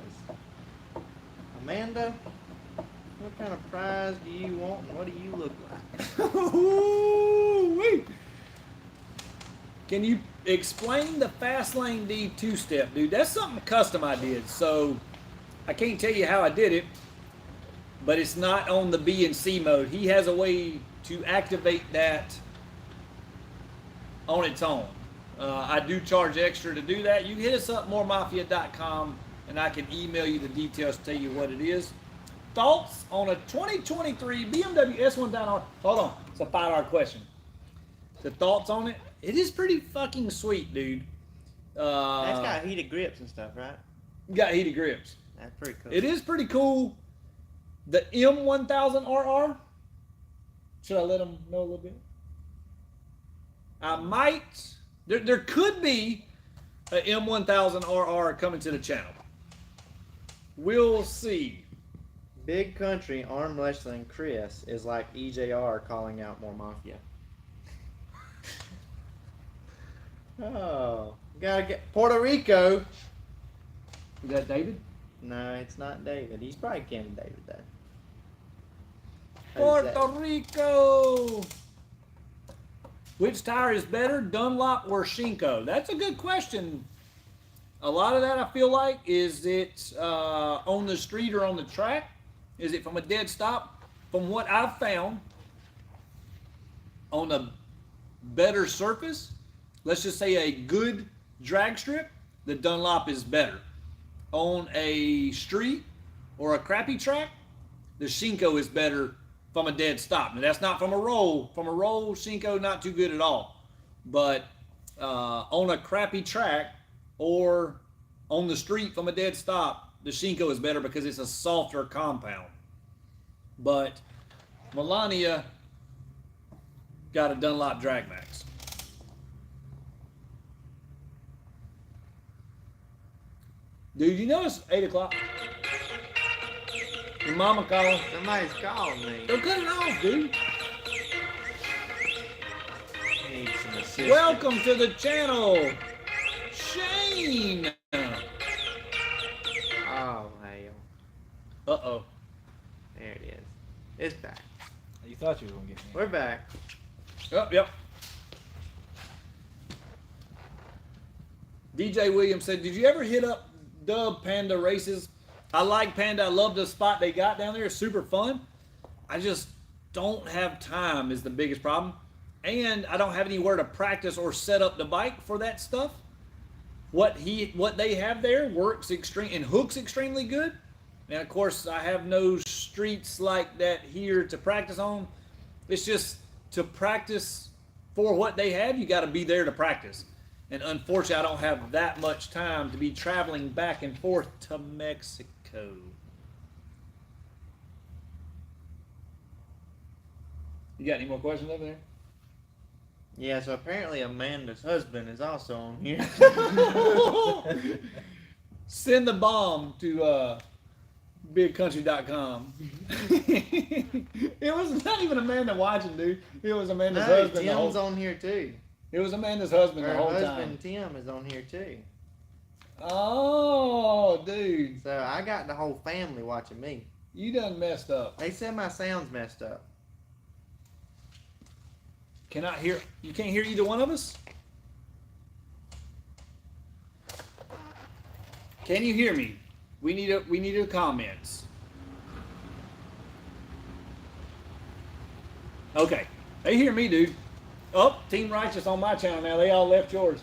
Amanda, what kind of prize do you want and what do you look like? Ooh-wee. Can you explain the Fast Lane D 2-step, dude? That's something custom I did, so I can't tell you how I did it, but it's not on the B and C mode. He has a way to activate that on its own. I do charge extra to do that. You can hit us up, moremafia.com, and I can email you the details to tell you what it is. Thoughts on a 2023 BMW S1000R? Hold on, it's a $5 question. The thoughts on it? It is pretty fucking sweet, dude. That's got heated grips and stuff, right? Got heated grips. That's pretty cool. It is pretty cool. The M1000RR. Should I let them know a little bit? I might. There could be a M1000RR coming to the channel. We'll see. Big Country Arm Wrestling Chris is like EJR calling out more Mafia. Oh, gotta get Puerto Rico. Is that David? No, it's not David. He's probably Ken David though. Puerto Rico. Which tire is better, Dunlop or Shinko? That's a good question. A lot of that I feel like, is it on the street or on the track? Is it from a dead stop? From what I've found, on a better surface, let's just say a good drag strip, the Dunlop is better. On a street or a crappy track, the Shinko is better from a dead stop. Now that's not from a roll. From a roll, Shinko not too good at all. But on a crappy track or on the street from a dead stop, the Shinko is better because it's a softer compound. But Melania got a Dunlop Drag Max. Dude, you know it's 8 o'clock? Your mama calling. Somebody's calling me. Go cut it off, dude. I need some assistance. Welcome to the channel, Shane. Oh, hell. Uh-oh. There it is. It's back. You thought you were gonna get me. We're back. Oh, yep. DJ Williams said, did you ever hit up Dub Panda races? I like Panda. I love the spot they got down there. It's super fun. I just don't have time is the biggest problem. And I don't have anywhere to practice or set up the bike for that stuff. What they have there works and hooks extremely good. And of course, I have no streets like that here to practice on. It's just to practice for what they have, you got to be there to practice. And unfortunately, I don't have that much time to be traveling back and forth to Mexico. You got any more questions over there? Yeah, so apparently Amanda's husband is also on here. Send the bomb to bigkountry.com. It was not even Amanda watching, dude. It was Amanda's No, husband. Tim's on here too. It was Amanda's husband Her the whole husband time. Tim is on here too. Oh, dude. So I got the whole family watching me. You done messed up. They said my sound's messed up. Cannot hear. You can't hear either one of us? Can you hear me? We need a comments. Okay. They hear me, dude. Oh, Team Righteous on my channel now. They all left yours.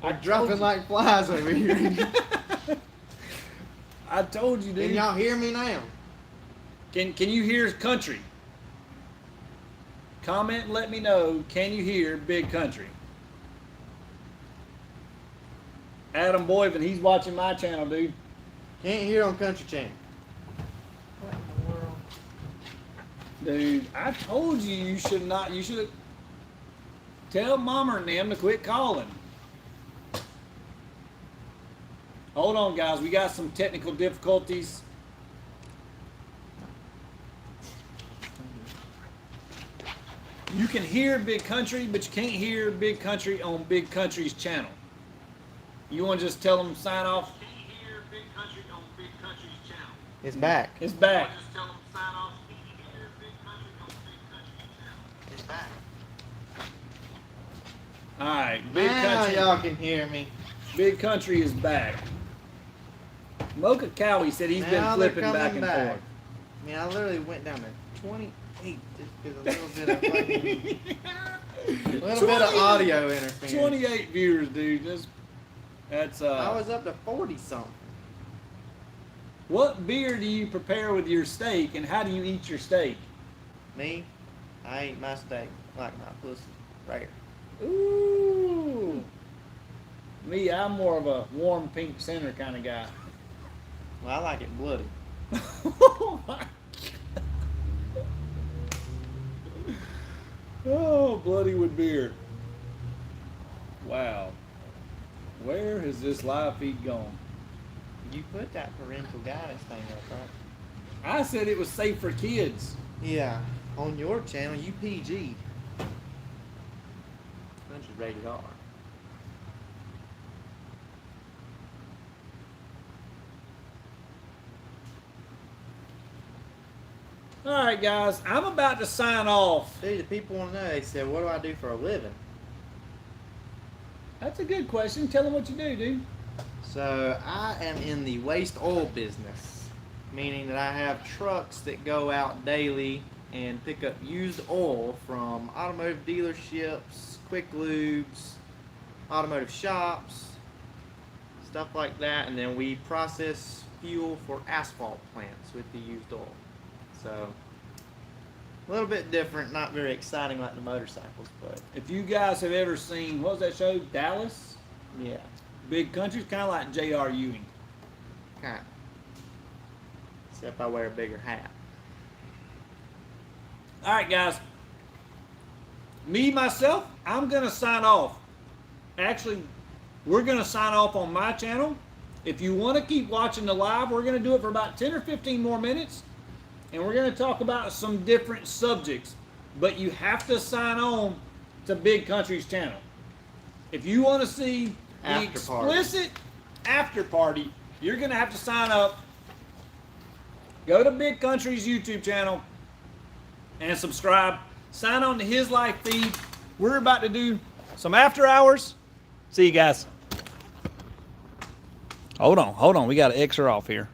I'm dropping like flies over here. I told you, Can dude. y'all hear me now? Can you hear Country? Comment and let me know. Can you hear Big Country? Adam Boyven, he's watching my channel, dude. Can't hear on Country Channel. What in the world? Dude, I told you you should not. You should tell Mama and them to quit calling. Hold on, guys. We got some technical difficulties. You can hear Big Country, but you can't hear Big Country on Big Country's channel. You want to just tell them sign off? Can't hear Big Country on Big Country's channel. It's back. It's back. Just tell them sign off. Can't hear Big Country on Big Country's channel. It's back. All right, Big Now Country. y'all can hear me. Big Country is back. Mocha Cowie said he's Now been they're flipping back coming and back. forth. I mean, I literally went down to 28 just because a little bit of fucking, little bit of 28 audio interference. 28 viewers, dude. That's I was up to 40 something. What beer do you prepare with your steak, and how do you eat your steak? Me, I eat my steak like my pussy rare. Ooh. Me, I'm more of a warm pink center kind of guy. Well, I like it bloody. Oh my God. Oh, bloody with beer. Wow. Where has this live feed gone? You put that parental guidance thing up, right? I said it was safe for kids. Yeah. On your channel, you PG. That's just rated R. All right, guys, I'm about to sign off. Dude, the people want to know. They said, "What do I do for a living?" That's a good question. Tell them what you do, dude. So I am in the waste oil business, meaning that I have trucks that go out daily and pick up used oil from automotive dealerships, quick lubes, automotive shops, stuff like that, and then we process fuel for asphalt plants with the used oil. So a little bit different, not very exciting like the motorcycles, but If you guys have ever seen, what was that show? Dallas? yeah, Big Country? Kind of like J.R. Ewing. kind of. Except I wear a bigger hat. All right, guys. Me, myself, I'm going to sign off. Actually, we're going to sign off on my channel. If you want to keep watching the live, we're going to do it for about 10 or 15 more minutes. And we're going to talk about some different subjects. But you have to sign on to Big Country's channel. If you want to see the Afterparty. explicit after party, you're going to have to sign up. Go to Big Country's YouTube channel and subscribe. Sign on to his live feed. We're about to do some after hours. See you guys. Hold on. We got to X her off here.